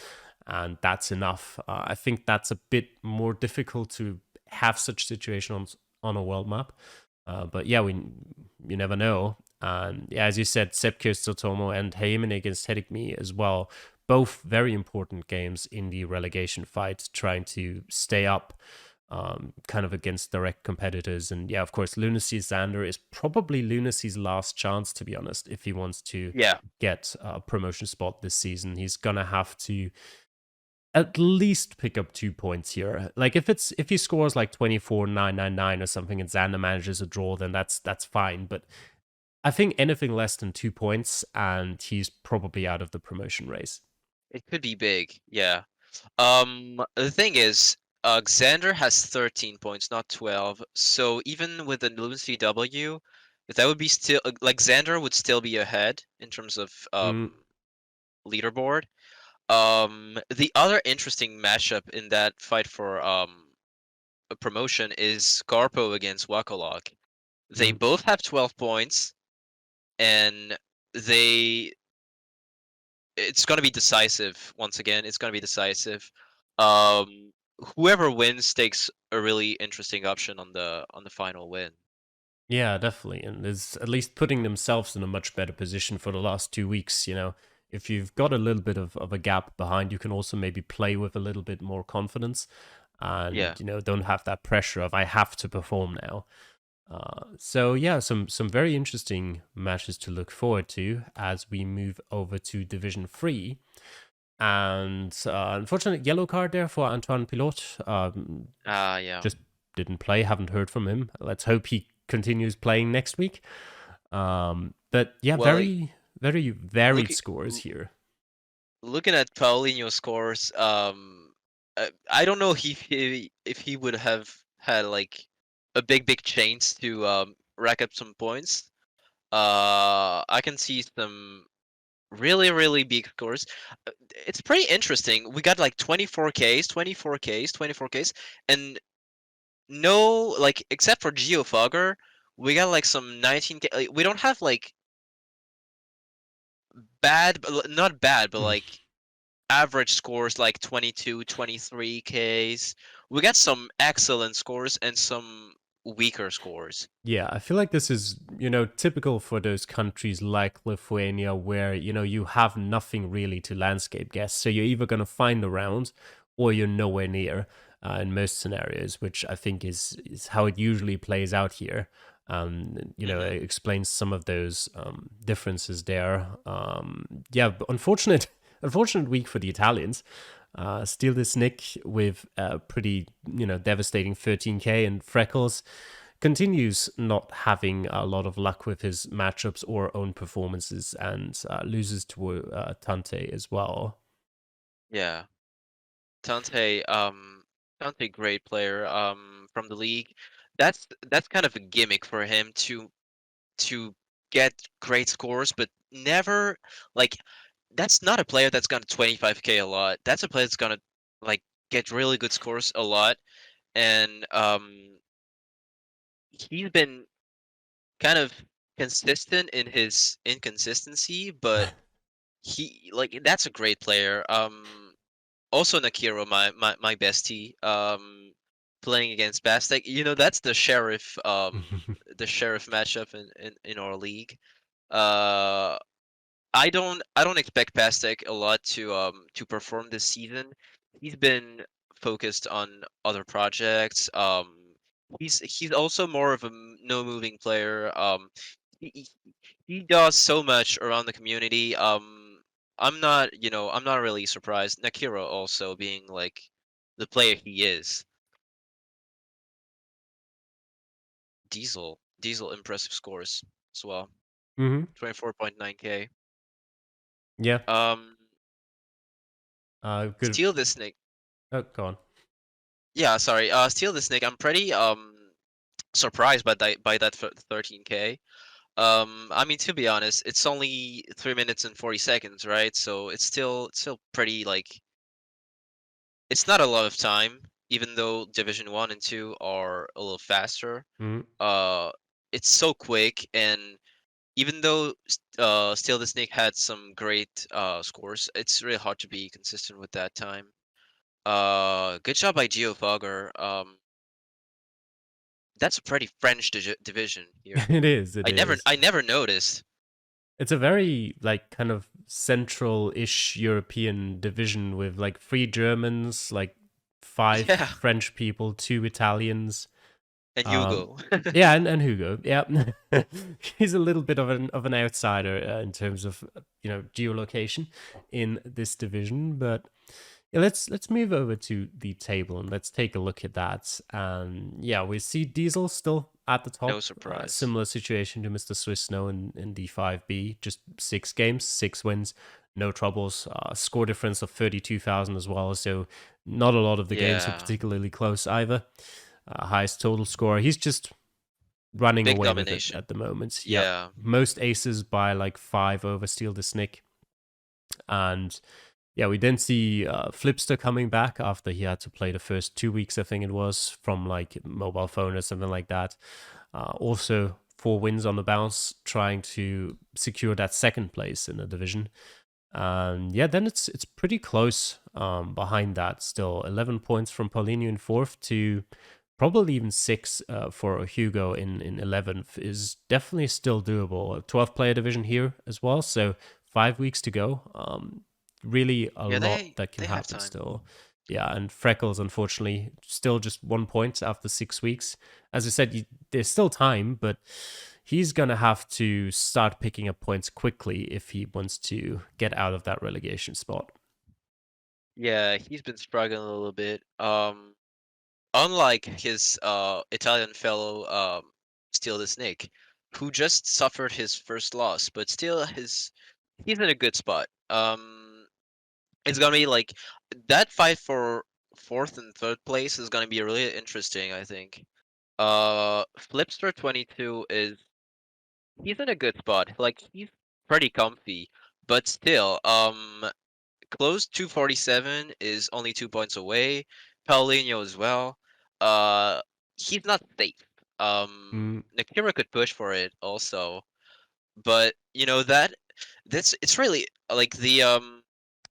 and that's enough. I think that's a bit more difficult to have such situations on a world map. But yeah, you never know. And yeah, as you said, Sepkir Sotomo and Heyman against Hedikmi as well. Both very important games in the relegation fight, trying to stay up kind of against direct competitors. And yeah, of course, Lunacy Xander is probably Lunacy's last chance, to be honest, if he wants to Yeah, get a promotion spot this season. He's gonna have to at least pick up 2 points here. Like if he scores like 24,999 or something and Xander manages a draw, then that's fine. But I think anything less than 2 points and he's probably out of the promotion race. it could be big. Yeah. The thing is, Xander has 13 points, not 12. So even with the Lunacy W, that would be still like Xander would still be ahead in terms of Mm, leaderboard. The other interesting matchup in that fight for a promotion is Scarpo against Wakolok. They mm. both have 12 points, and they it's gonna be decisive once again. It's gonna be decisive. Um, Whoever wins takes a really interesting option on the final win. Yeah, definitely. And is at least putting themselves in a much better position for the last 2 weeks. If you've got a little bit of a gap behind, you can also maybe play with a little bit more confidence and, Yeah, don't have that pressure of I have to perform now. So yeah, some very interesting matches to look forward to as we move over to Division 3. And unfortunate yellow card there for Antoine Pilot. yeah. Just didn't play, haven't heard from him. Let's hope he continues playing next week. But yeah, Well, like, very, very look, varied scores here. looking at Paulinho's scores, I don't know if he would have had like a big chance to rack up some points. I can see some really big scores. It's pretty interesting. We got like 24Ks, 24Ks, 24Ks, and no, like except for Geofogger, we got like some 19K. Like, we don't have like bad, not bad, but like average scores like 22, 23Ks. We got some excellent scores and some weaker scores. Yeah, I feel like this is, typical for those countries like Lithuania where, you have nothing really to landscape guess. So you're either going to find a round or you're nowhere near in most scenarios, which I think is how it usually plays out here. Hmm. It explains some of those differences there. Yeah, but unfortunate week for the Italians. Steal this Nick with a pretty, devastating 13k, and Freckles continues not having a lot of luck with his matchups or own performances, and loses to Tante as well. Yeah, Tante, Tante, great player, from the league. That's kind of a gimmick for him to get great scores, but never like that's not a player that's gonna 25k a lot. That's a player that's gonna like get really good scores a lot, and he's been kind of consistent in his inconsistency, but he like that's a great player. Also Nakiro, my bestie, playing against Bastek. That's the sheriff matchup in our league. Uh, I don't expect Pastek a lot to perform this season. He's been focused on other projects. He's also more of a no moving player. He, he he does so much around the community. I'm not really surprised. Nakira also being like the player he is. Diesel impressive scores as well. Hmm. 24.9k. Yeah, Um, good. Steal the Snake. Oh, go on. Yeah, sorry. Steal the Snake. I'm pretty surprised by that 13k. I mean, to be honest, it's only 3 minutes and 40 seconds, right? So it's still pretty like it's not a lot of time, even though Division 1 and 2 are a little faster. Mhm. Uh, it's so quick, and even though Steal the Snake had some great scores, it's really hard to be consistent with that time. Good job by Geofogger. That's a pretty French division here. It is. It I never is. I never noticed. It's a very like kind of central-ish European division with like three Germans, like five Yeah, French people, two Italians. and Um, Hugo. yeah, and Hugo. Yeah, he's a little bit of an outsider in terms of geolocation in this division. But yeah, let's move over to the table and let's take a look at that. Yeah, we see Diesel still at the No top. surprise. Similar situation to Mr. Swiss Snow in D5B. Just 6 games, 6 wins, no troubles. Score difference of 32,000 as well. So not a lot of the games are Yeah, particularly close either. Highest total score. He's just running big away with it domination. at the moment. Yep. Yeah, Most aces by like 5 over Steal the Snick. And yeah, we then see Flipster coming back after he had to play the first 2 weeks, I think it was, from like mobile phone or something like that. Also, 4 wins on the bounce, trying to secure that second place in the division. And yeah, then it's pretty close behind that still. 11 points from Paulinho in fourth to probably even six for Hugo in 11th is definitely still doable. A 12 player division here as well. So 5 weeks to go. Really a yeah, lot they that can they have happen time. still. Yeah, and Freckles, unfortunately, still just 1 point after 6 weeks. As I said, there's still time, but he's going to have to start picking up points quickly if he wants to get out of that relegation spot. Yeah, he's been struggling a little bit. Unlike his Italian fellow Steal the Snake, who just suffered his first loss, but still he's in a good spot. It's gonna be like that fight for fourth and third place is gonna be really interesting, I think. Flipster 22 is he's in a good spot. Like he's pretty comfy, but still, close 247 is only 2 points away. Paulinho as well. Uh, he's not safe. Mm, Nakira could push for it also, but that's it's really like the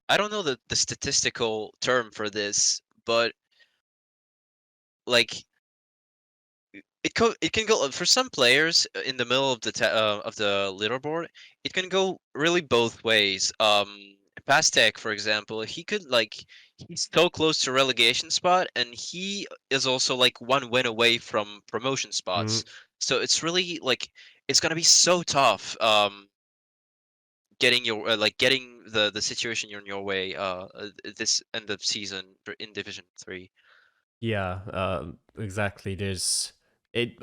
I don't know the statistical term for this, but like it can go for some players in the middle of the leaderboard. It can go really both ways. Pastek, for example, he could like he's so close to relegation spot, and he is also like one win away from promotion Mm, spots. So it's really like it's gonna be so tough. Getting your getting the situation you're in your way. This end of season in Division 3. yeah, exactly.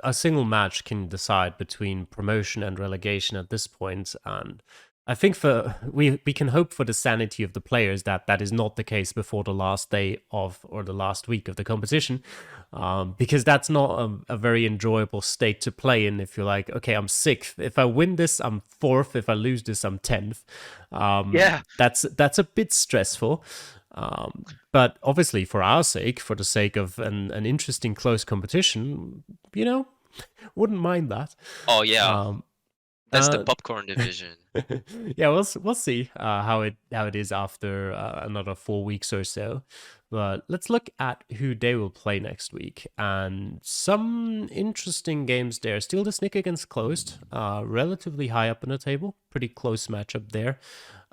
A single match can decide between promotion and relegation at this point, and I think for we can hope for the sanity of the players that that is not the case before the last day of or the last week of the competition, because that's not a very enjoyable state to play in. If you're like, okay, I'm sixth. If I win this, I'm fourth. If I lose this, I'm 10th. Yeah. That's a bit stressful. But obviously, for our sake, for the sake of an interesting close competition, you know, wouldn't mind that. Oh yeah. Um, That's the uh, popcorn division. yeah, we'll see how it is after another 4 weeks or so. But let's look at who they will play next week, and some interesting games there. Still, the Snick against Closed, relatively high up in the table, pretty close matchup there.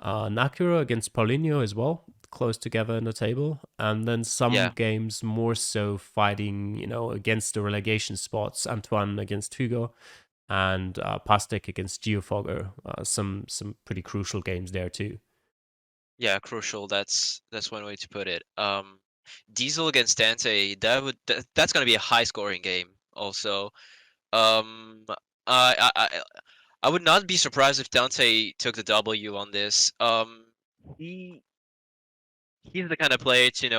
Nakura against Paulinho as well, close together in the table, and then some Yeah. games more so fighting, against the relegation spots. Antoine against Hugo, and Pastek against Geofogger. Some pretty crucial games there too. Yeah, crucial. That's one way to put it. Diesel against Dante, that's gonna be a high scoring game also. Um I I I I would not be surprised if Dante took the W on this. He he's the kind of player to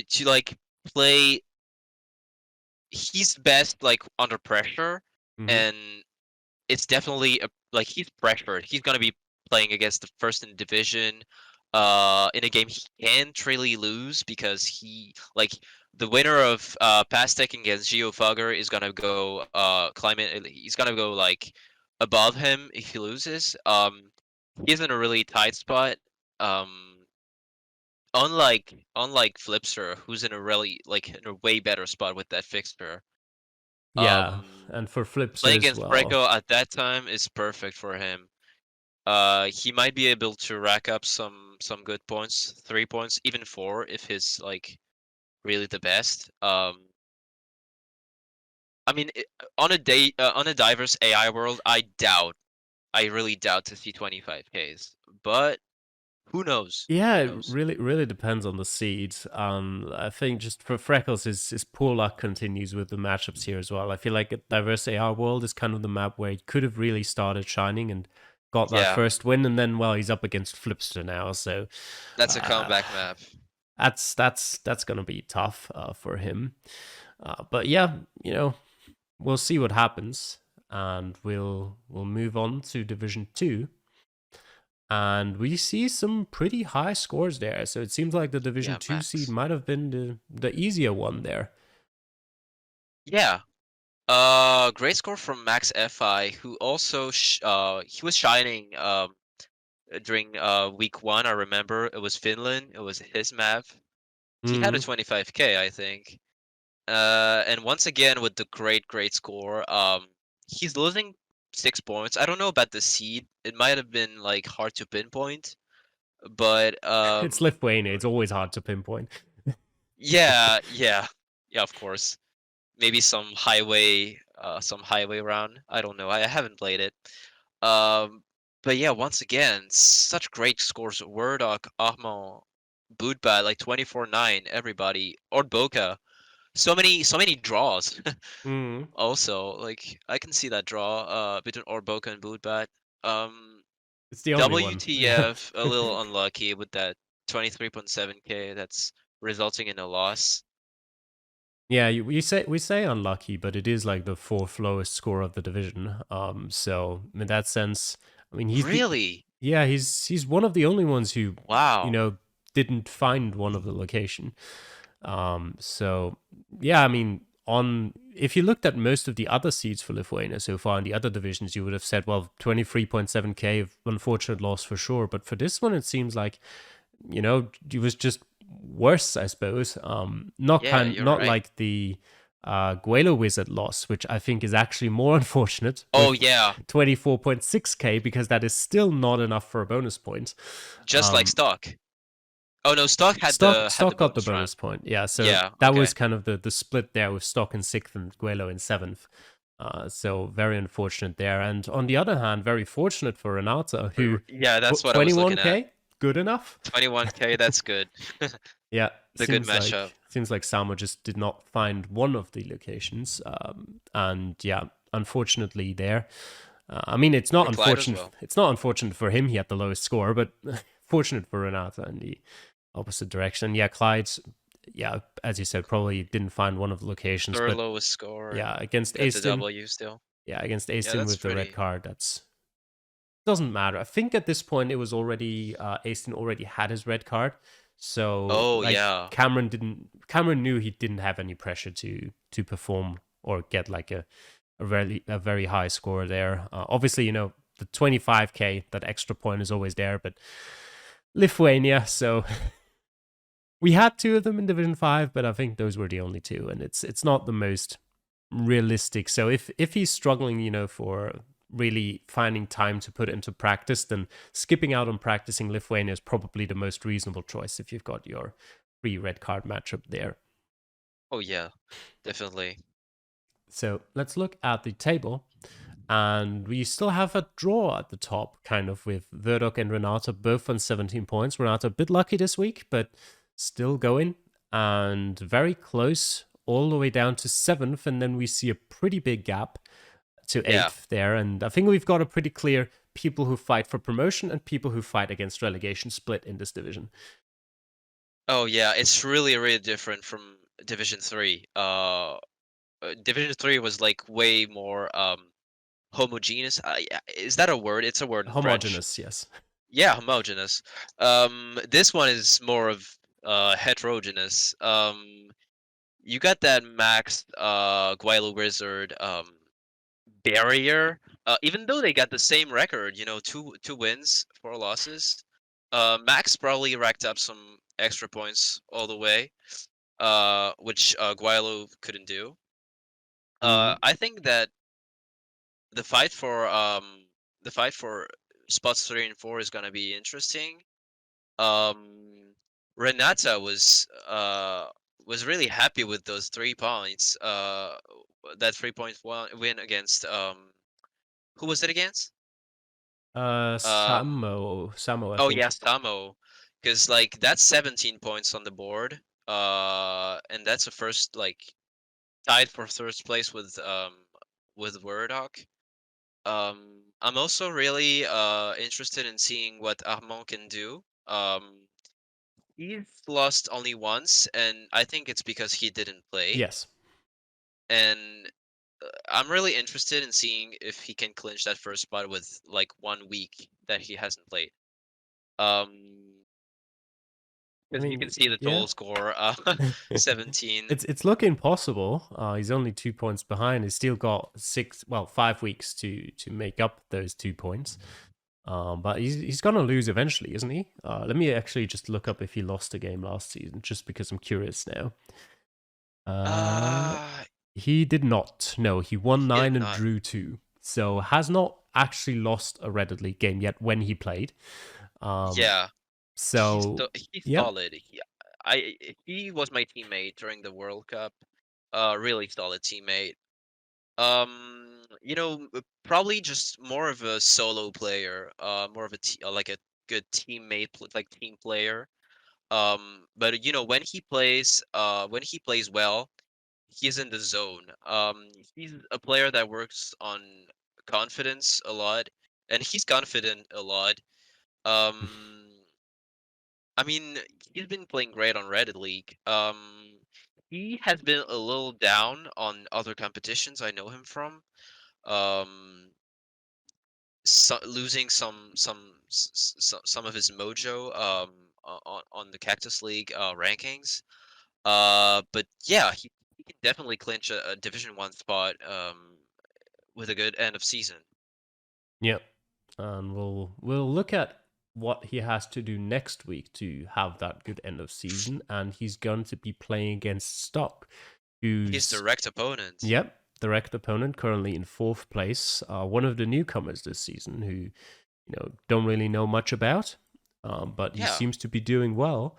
to like play he's best like under pressure, Hmm. and it's definitely like he's pressured. He's gonna be playing against the first in the division, in a game he can't really lose because the winner of Pastek against Geofugger is gonna go climate. He's gonna go like above him if he loses. He's in a really tight spot. Um, unlike Flipster, who's in a really like in a way better spot with that fixture. Yeah, Um, and for Flipster Playing as against well. Preco at that time is perfect for him. He might be able to rack up some good points, 3 points, even four if he's like really the best. I mean, on a diverse AI world, I really doubt to see 25Ks, but who knows? Yeah, Who it knows? really depends on the seed. I think just for Freckles, his poor luck continues with the matchups here as well. I feel like a diverse AR world is kind of the map where he could have really started shining and got that Yeah, first win, and then well, he's up against Flipster now, so that's a uh, comeback map. that's gonna be tough for him. But yeah, we'll see what happens, and we'll move on to Division Two, and we see some pretty high scores there. So it seems like the Division Yeah, Two seed Max. might have been the easier one there. Yeah. Great score from Max Fi, who also he was shining during week one. I remember it was Finland. It was his map. He had a Mm. 25K, I think. And once again with the great score. He's losing 6 points. I don't know about the seed. It might have been like hard to pinpoint, but It's Lithuania. It's always hard to pinpoint. yeah, of course. Maybe some highway round. I don't know. I haven't played it. Um, but yeah, once again, such great scores. Wordok, Ahmad, Bootbat, like 24-9, everybody. Or Boca. So many draws. Mm. Also, like I can see that draw between Orboka and Bootbat. Um, It's the only one. WTF a little unlucky with that 23.7K. That's resulting in a loss. Yeah, we say unlucky, but it is like the fourth lowest score of the division. So in that sense, I mean, Really? he's one of the only ones who, you Wow. know, didn't find one of the location. So yeah, I mean, on if you looked at most of the other seeds for Lithuania so far in the other divisions, you would have said, well, 23.7K, unfortunate loss for sure. But for this one, it seems like, it was just worse, I suppose. Not Yeah, you're not right. like the Guelo Wizard loss, which I think is actually more unfortunate Oh with yeah, 24.6k because that is still not enough for a bonus point. just like Um, stock. Oh no, stock had the Stock got the bonus run. bonus point, yeah. So Yeah, that was okay. kind of the split there with Stock in sixth and Guelo in seventh. So very unfortunate there. And on the other hand, very fortunate for Renata, who Yeah, that's what I was looking at. 21k, good enough. 21K, that's good. Yeah, The good matchup. seems like Samo just did not find one of the locations, and yeah, unfortunately there. I mean, it's not For Clyde as unfortunate. well. It's not unfortunate for him. He had the lowest score, but fortunate for Renata in the opposite direction. Yeah, Clyde. Yeah, as you said, probably didn't find one of the locations, Third but lowest score yeah, and against gets a Aston. W still. Yeah, against Yeah, Aston that's with the red pretty. card. That's doesn't matter. I think at this point it was already Aston already had his red card, so Oh like yeah. Cameron knew he didn't have any pressure to perform or get like a very high score there. Obviously, you know the 25k that extra point is always there, but Lithuania. So we had two of them in Division 5, but I think those were the only two, and it's not the most realistic. So if he's struggling, you know, for really finding time to put into practice, then skipping out on practicing Lithuania is probably the most reasonable choice if you've got your free red card matchup there. Oh yeah, definitely. So let's look at the table. And we still have a draw at the top, kind of with Verdok and Renata both on 17 points. Renata a bit lucky this week, but still going and very close all the way down to 7th. And then we see a pretty big gap to Yeah. 8th there. And I think we've got a pretty clear people who fight for promotion and people who fight against relegation split in this division. Oh yeah, it's really different from Division 3. Division 3 was like way more homogeneous. Is that a word? It's a word in French. Homogeneous, yes. Yeah, homogeneous. This one is more of heterogeneous. You got that max Guaylo Wizard barrier. Even though they got the same record, you know, two wins, 4 losses. Max probably racked up some extra points all the way, which Guaylo couldn't do. Mm-hmm. I think that the fight for the fight for spots 3 and 4 is gonna be interesting. Um, Renata was really happy with those 3 points. That 3 point win against who was it against? Um, Samo, I oh think. yeah, Samo, because like that's 17 points on the board. And that's a first like tied for first place with Wordhawk. I'm also really interested in seeing what Armand can do. He's lost only once, and I think it's because he didn't play. Yes. And I'm really interested in seeing if he can clinch that first spot with like 1 week that he hasn't played. Um, I because you can mean, see the yeah. total score, 17. It's looking possible. He's only 2 points behind. He's still got 5 weeks to make up those 2 points. But he's gonna lose eventually, isn't he? Let me actually just look up if he lost a game last season, just because I'm curious now. Uh, Uh, he did not. No, he won he did 9 and not. drew 2. So has not actually lost a Reddit League game yet when he played. Um, Yeah, so he's yeah, solid. He was my teammate during the World Cup. Really solid teammate. You know, probably just more of a solo player, more of like a good teammate, like team player. But you know, when he plays well, he's in the zone. He's a player that works on confidence a lot, and he's confident a lot. Um, I mean, he's been playing great on Reddit League. He has been a little down on other competitions I know him from. Um, losing some of his mojo on the Cactus League rankings. But yeah, he can definitely clinch a Division 1 spot with a good end of season. yep. And we'll look at what he has to do next week to have that good end of season, and he's going to be playing against Stock, His who's direct opponent. yep, direct opponent, currently in fourth place, one of the newcomers this season, who don't really know much about, but he Yeah. seems to be doing well,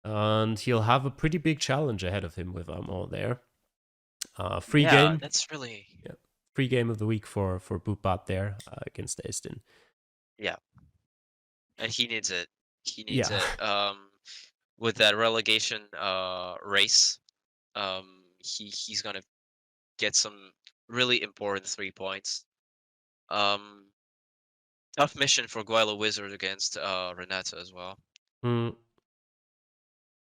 and he'll have a pretty big challenge ahead of him with all there. Free Yeah, game, that's really yeah, free game of the week for Bupat there against Easton. yeah. And he needs it. He needs Yeah. it. With that relegation race, he's gonna get some really important 3 points. Um, Tough mission for Guayla Wizard against Renata as well. Mm,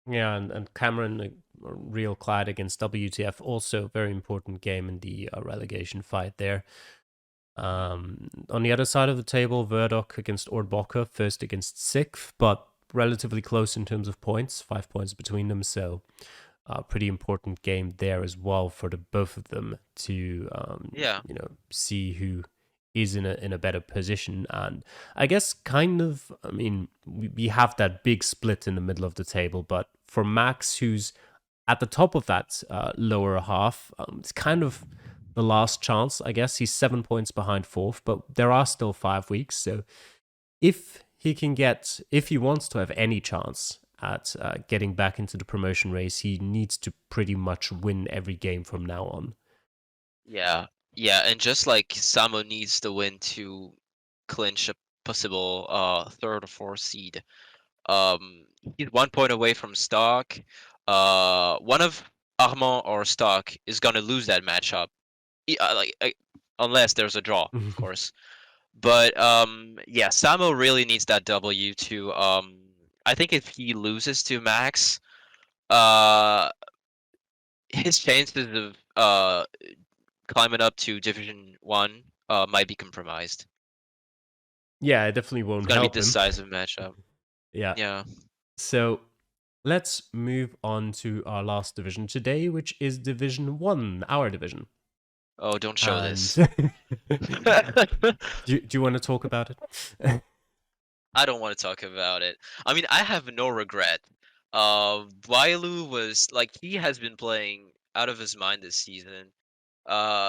yeah, and Cameron, real Clyde against WTF, also very important game in the relegation fight there. On the other side of the table, Verdok against Ordboka, first against sixth, but relatively close in terms of points, 5 points between them. So, pretty important game there as well for the both of them to Yeah, see who is in a better position. And I guess kind of, I mean, we have that big split in the middle of the table, but for Max, who's at the top of that lower half, it's kind of the last chance, I guess. He's 7 points behind fourth, but there are still 5 weeks. So if he wants to have any chance at getting back into the promotion race, he needs to pretty much win every game from now on. yeah, yeah. And just like Samo needs the win to clinch a possible third or fourth seed. He's 1 point away from Stock. One of Armand or Stock is gonna lose that matchup. Unless there's a draw, of course. But yeah, Samo really needs that W to I think if he loses to Max, uh his chances of climbing up to Division 1 might be compromised. Yeah, it definitely It's won't gonna be help him. decisive matchup. Yeah. Yeah. So let's move on to our last division today, which is Division 1, our division. Oh, don't show And this. do you want to talk about it? I don't want to talk about it. I mean, I have no regret. Wailu was like he has been playing out of his mind this season.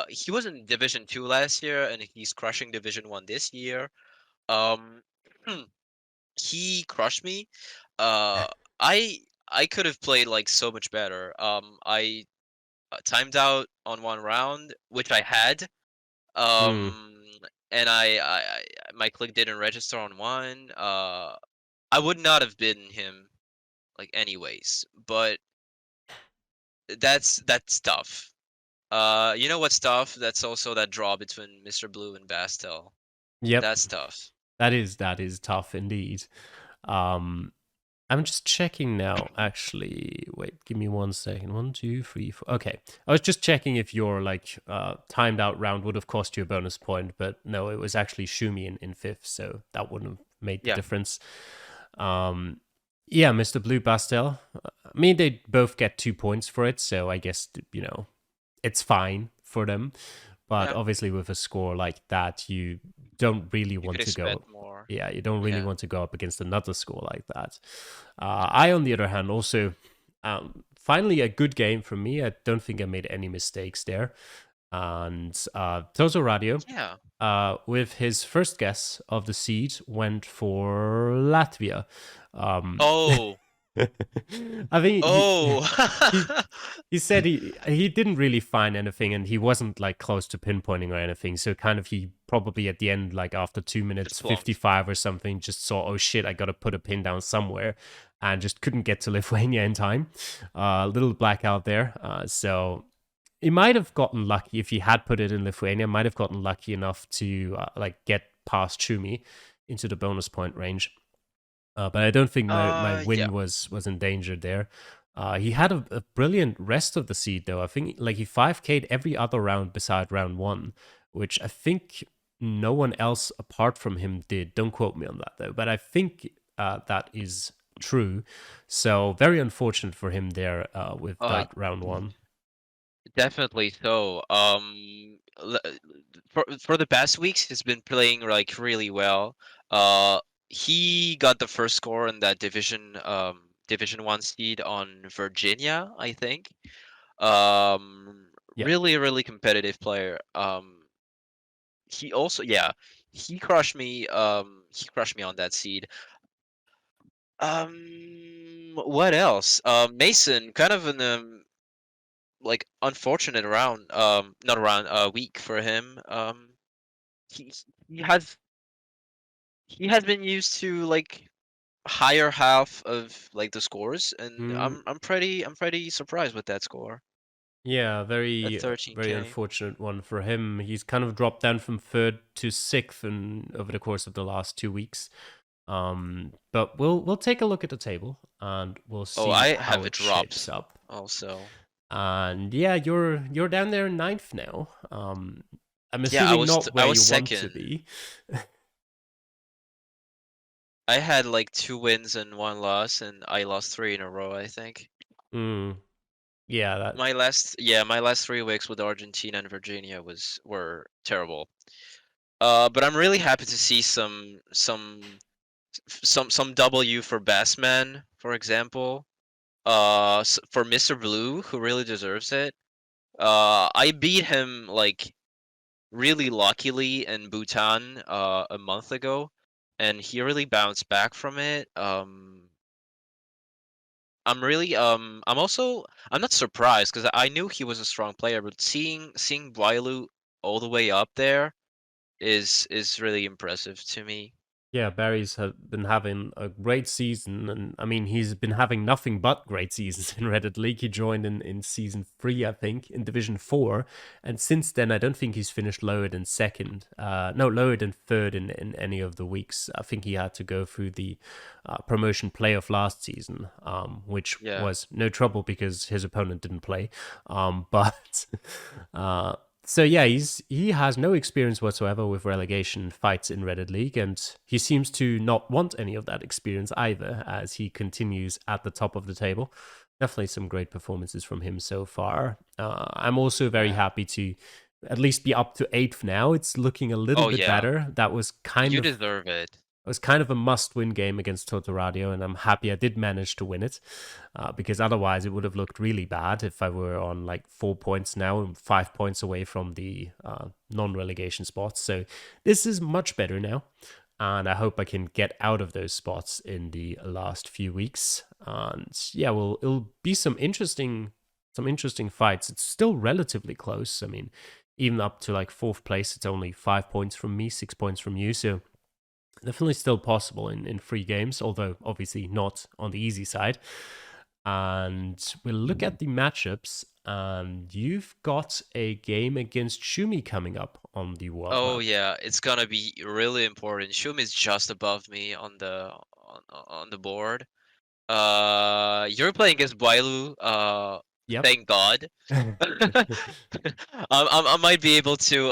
He was in Division 2 last year, and he's crushing Division 1 this year. Um, he crushed me. Uh, I I could have played like so much better. I timed out on one round, which I had. Hmm. Um, and my click didn't register on one. I would not have bitten him like anyways, but that's tough. You know what's tough? That's also that draw between Mr. Blue and Bastel. Yep. That's tough. That is tough indeed. Um, I'm just checking now. Actually, wait, give me 1 second. 1, 2, 3, 4. Okay, I was just checking if your timed out round would have cost you a bonus point, but no, it was actually Shumi in fifth, so that wouldn't have made the Yeah, difference. Um, yeah, Mr. Blue Bastel. I mean, they both get 2 points for it, so I guess it's fine for them. But yeah. obviously, with a score like that, you don't really You could want have to spent go. more. Yeah, you don't really Yeah. want to go up against another score like that. I, on the other hand, also finally a good game from me. I don't think I made any mistakes there. And Tozo Radio, Yeah. with his first guess of the seed, went for Latvia. Um, Oh. I think Oh. he he said he didn't really find anything, and he wasn't like close to pinpointing or anything. So kind of he probably at the end, like after 2 minutes Just plumped. 55 or something, just saw, oh shit, I gotta put a pin down somewhere, and just couldn't get to Lithuania in time. A little blackout there. So he might have gotten lucky if he had put it in Lithuania. Might have gotten lucky enough to get past Chumi into the bonus point range. But I don't think my Yeah. win was endangered there. He had a brilliant rest of the seed though. I think like he 5K'd every other round beside round one, which I think no one else apart from him did. Don't quote me on that though, but I think that is true. So very unfortunate for him there with Uh, that round one. Definitely so. For the past weeks, he's been playing like really well. he got the first score in that Division 1 seed on Virginia, I think. Yeah. Really competitive player. He also, yeah, he crushed me on that seed. What else? Mason, kind of an like unfortunate round, not round, week for him. He he has he has been used to like higher half of like the scores, and Mm, I'm pretty surprised with that score yeah, at very 13K. unfortunate one for him. He's kind of dropped down from third to sixth and over the course of the last 2 weeks. But we'll take a look at the table and we'll Oh, see I how have it it shapes dropped up. also. And yeah, you're down there in ninth now. I'm Yeah, assuming not I where was you want to second. be. I had like 2 wins and 1 loss, and I lost 3 in a row, I think. Mm, yeah, that My last 3 weeks with Argentina and Virginia were terrible. But I'm really happy to see some W for Bassman, for example. For Mr. Blue, who really deserves it. I beat him like really luckily in Bhutan a month ago, and he really bounced back from it. I'm not surprised because I knew he was a strong player, but seeing Wailu all the way up there is really impressive to me. Yeah, Barry's been having a great season, and I mean he's been having nothing but great seasons in Reddit League. He joined in season 3, I think, in Division 4, and since then I don't think he's finished lower than second. No, lower than third in any of the weeks. I think he had to go through the promotion playoff last season, which Yeah. was no trouble because his opponent didn't play. But uh, so yeah, he has no experience whatsoever with relegation fights in Reddit League, and he seems to not want any of that experience either, as he continues at the top of the table. Definitely some great performances from him so far. I'm also very Yeah. happy to at least be up to eighth now. It's looking a little Oh bit yeah. better. That was kind You of deserve it. it was kind of a must-win game against Totoradio, and I'm happy I did manage to win it, because otherwise it would have looked really bad if I were on like 4 points now and 5 points away from the non-relegation spots. So this is much better now, and I hope I can get out of those spots in the last few weeks. And yeah, well, it'll be some interesting fights. It's still relatively close. I mean, even up to like fourth place, it's only 5 points from me, 6 points from you. So definitely still possible in free games, although obviously not on the easy side. And we'll look at the matchups. And you've got a game against Shumi coming up on the world Oh map. yeah, it's gonna be really important. Shum is just above me on the board. You're playing against Bailu. Yep. Thank God. I might be able to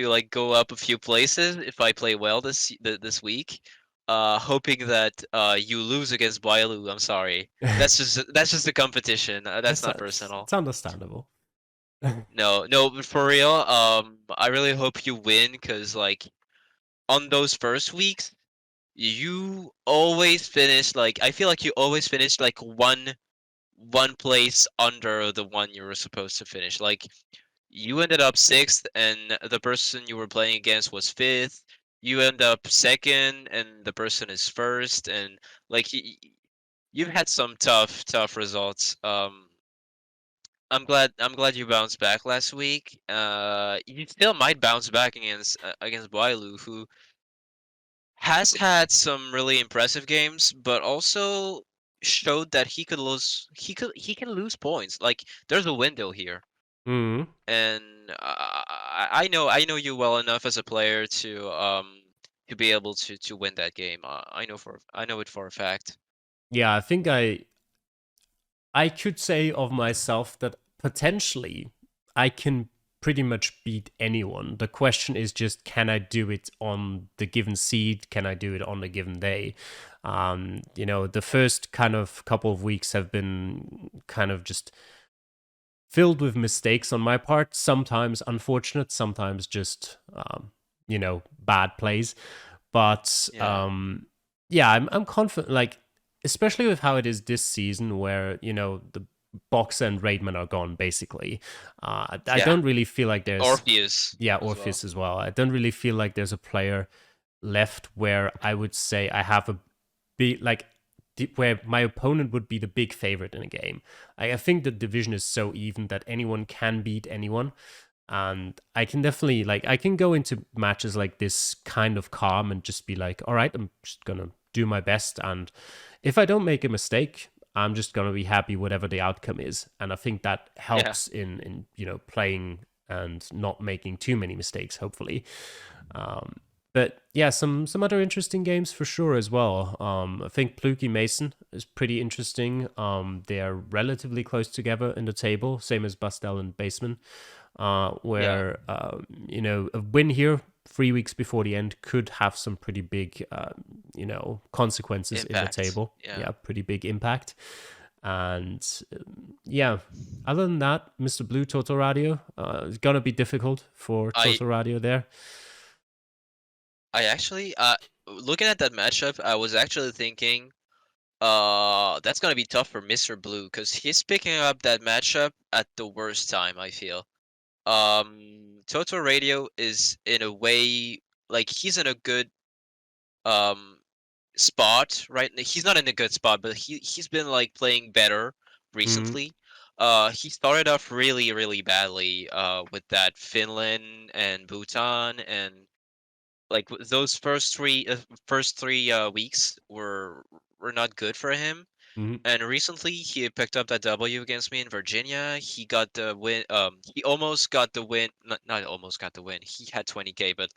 like go up a few places if I play well this week. Hoping that you lose against Bailu. I'm sorry. That's just the competition. That's not personal. It's understandable. No, but for real. I really hope you win because like on those first weeks, you always finish like I feel like you always finish like one place under the one you were supposed to finish. Like you ended up sixth, and the person you were playing against was fifth. You end up second, and the person is first, and like you've had some tough results. I'm glad you bounced back last week. You still might bounce back against Bailu, who has had some really impressive games, but also showed that he can lose points. Like there's a window here, Mm. and I know you well enough as a player to be able to win that game. I know it for a fact. Yeah, I think I could say of myself that potentially I can pretty much beat anyone. The question is just, can I do it on the given seed? Can I do it on the given day? The first kind of couple of weeks have been kind of just filled with mistakes on my part. Sometimes unfortunate, sometimes just bad plays. But Yeah. yeah, I'm confident. Like, especially with how it is this season, where the Boxer and Raidman are gone, basically. I Yeah, don't really feel like there's Orpheus yeah, as well. Orpheus as well. I don't really feel like there's a player left where I would say I have a big like where my opponent would be the big favorite in a game. I think the division is so even that anyone can beat anyone. And I can definitely I can go into matches like this kind of calm and just be like, all right, I'm just gonna do my best, and if I don't make a mistake, I'm just gonna be happy whatever the outcome is. And I think that Yeah. helps in playing and not making too many mistakes, hopefully. um, but yeah, some other interesting games for sure as well. I think Pluky Mason is pretty interesting. They are relatively close together in the table, same as Bastel and Baseman. Yeah. Where a win here 3 weeks before the end could have some pretty big consequences in the Impact. table. Yeah. Yeah, pretty big impact. And yeah, other than that, Mr. Blue Total Radio is gonna be difficult for I Total Radio there. I actually looking at that matchup, I was actually thinking that's gonna be tough for Mr. Blue because he's picking up that matchup at the worst time, I feel. Total Radio is in a way like he's in a good um spot, right? He's not in a good spot, but he's been like playing better Mm-hmm. recently. He started off really, really badly with that Finland and Bhutan, and like those first three weeks were not good for him. Mm-hmm. And recently he picked up that W against me in Virginia. He got the win. He almost got the win. Not almost got the win. He had 20k, but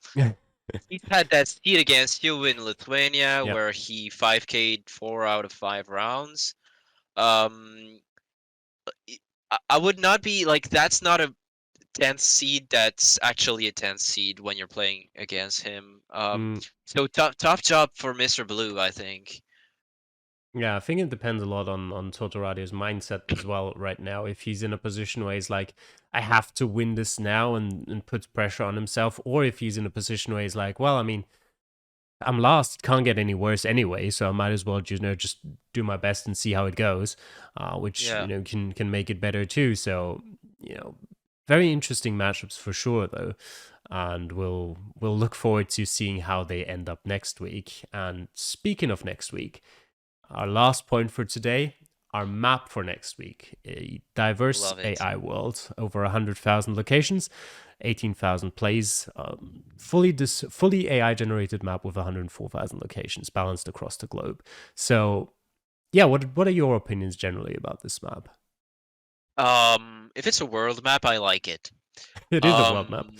he's had that seed against you in Lithuania Yep. where he 5k'd 4 out of 5 rounds. Um, I would not be like that's not a 10th seed. That's actually a 10th seed when you're playing against him. Mm. So tough job for Mr. Blue, I think. Yeah, I think it depends a lot on Totoradio's mindset as well right now. If he's in a position where he's like, I have to win this now and puts pressure on himself, or if he's in a position where he's like, well, I mean, I'm last, it can't get any worse anyway, so I might as well just do my best and see how it goes, which Yeah. can make it better too. So very interesting matchups for sure though, and we'll look forward to seeing how they end up next week. And speaking of next week, our last point for today, our map for next week, a diverse Love it. AI world, over 100,000 locations, 18,000 plays, fully AI generated map with 104,000 locations balanced across the globe. So, yeah, what are your opinions generally about this map? If it's a world map, I like it. It is a world map. Um,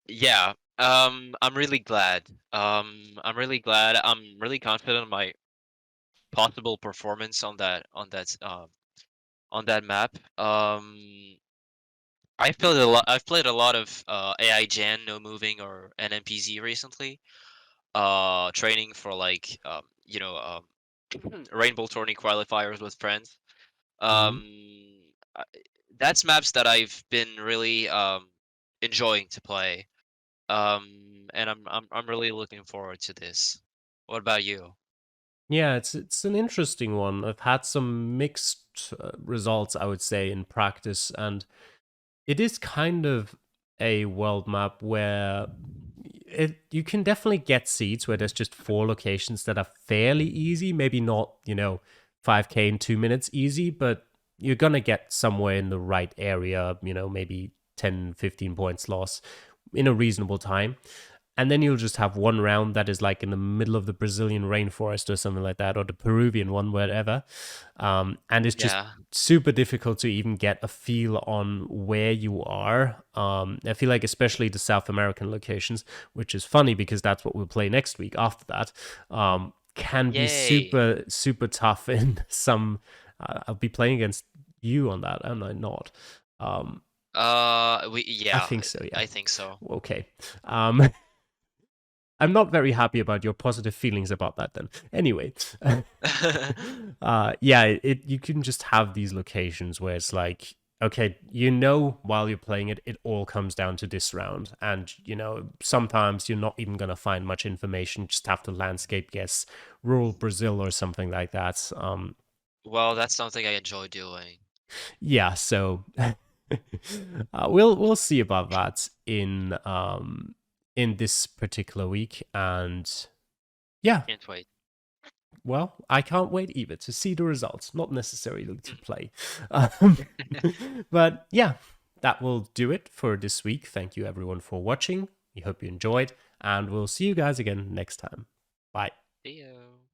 yeah. I'm really glad. I'm really glad. I'm really confident in my possible performance on that map. I've played a lot of AI Jan, no moving, or NMPZ recently. Training for like Rainbow Tourney qualifiers with friends. Mm-hmm. I- that's maps that I've been really enjoying to play. And I'm really looking forward to this. What about you? Yeah, it's an interesting one. I've had some mixed results, I would say, in practice, and it is kind of a world map where you can definitely get seeds where there's just four locations that are fairly easy. Maybe not 5K in 2 minutes easy, but you're gonna get somewhere in the right area. Maybe 10, 15 points loss in a reasonable time. And then you'll just have one round that is like in the middle of the Brazilian rainforest or something like that, or the Peruvian one, wherever. And it's just Yeah. super difficult to even get a feel on where you are. I feel like, especially the South American locations, which is funny because that's what we'll play next week after that, can be Yay. super, super tough in some. I'll be playing against you on that, am I not? Um, I Yeah, think so, yeah. I think so. Okay. Um, I'm not very happy about your positive feelings about that then. Anyway, yeah, you can just have these locations where it's like okay, while you're playing it, it all comes down to this round. And, sometimes you're not even going to find much information, just have to landscape guess rural Brazil or something like that. Well, that's something I enjoy doing. Yeah, so we'll see about that in this particular week. And yeah, Can't wait. well, I can't wait either to see the results, not necessarily to play. Um, but yeah, that will do it for this week. Thank you everyone for watching. We hope you enjoyed, and we'll see you guys again next time. Bye. See you.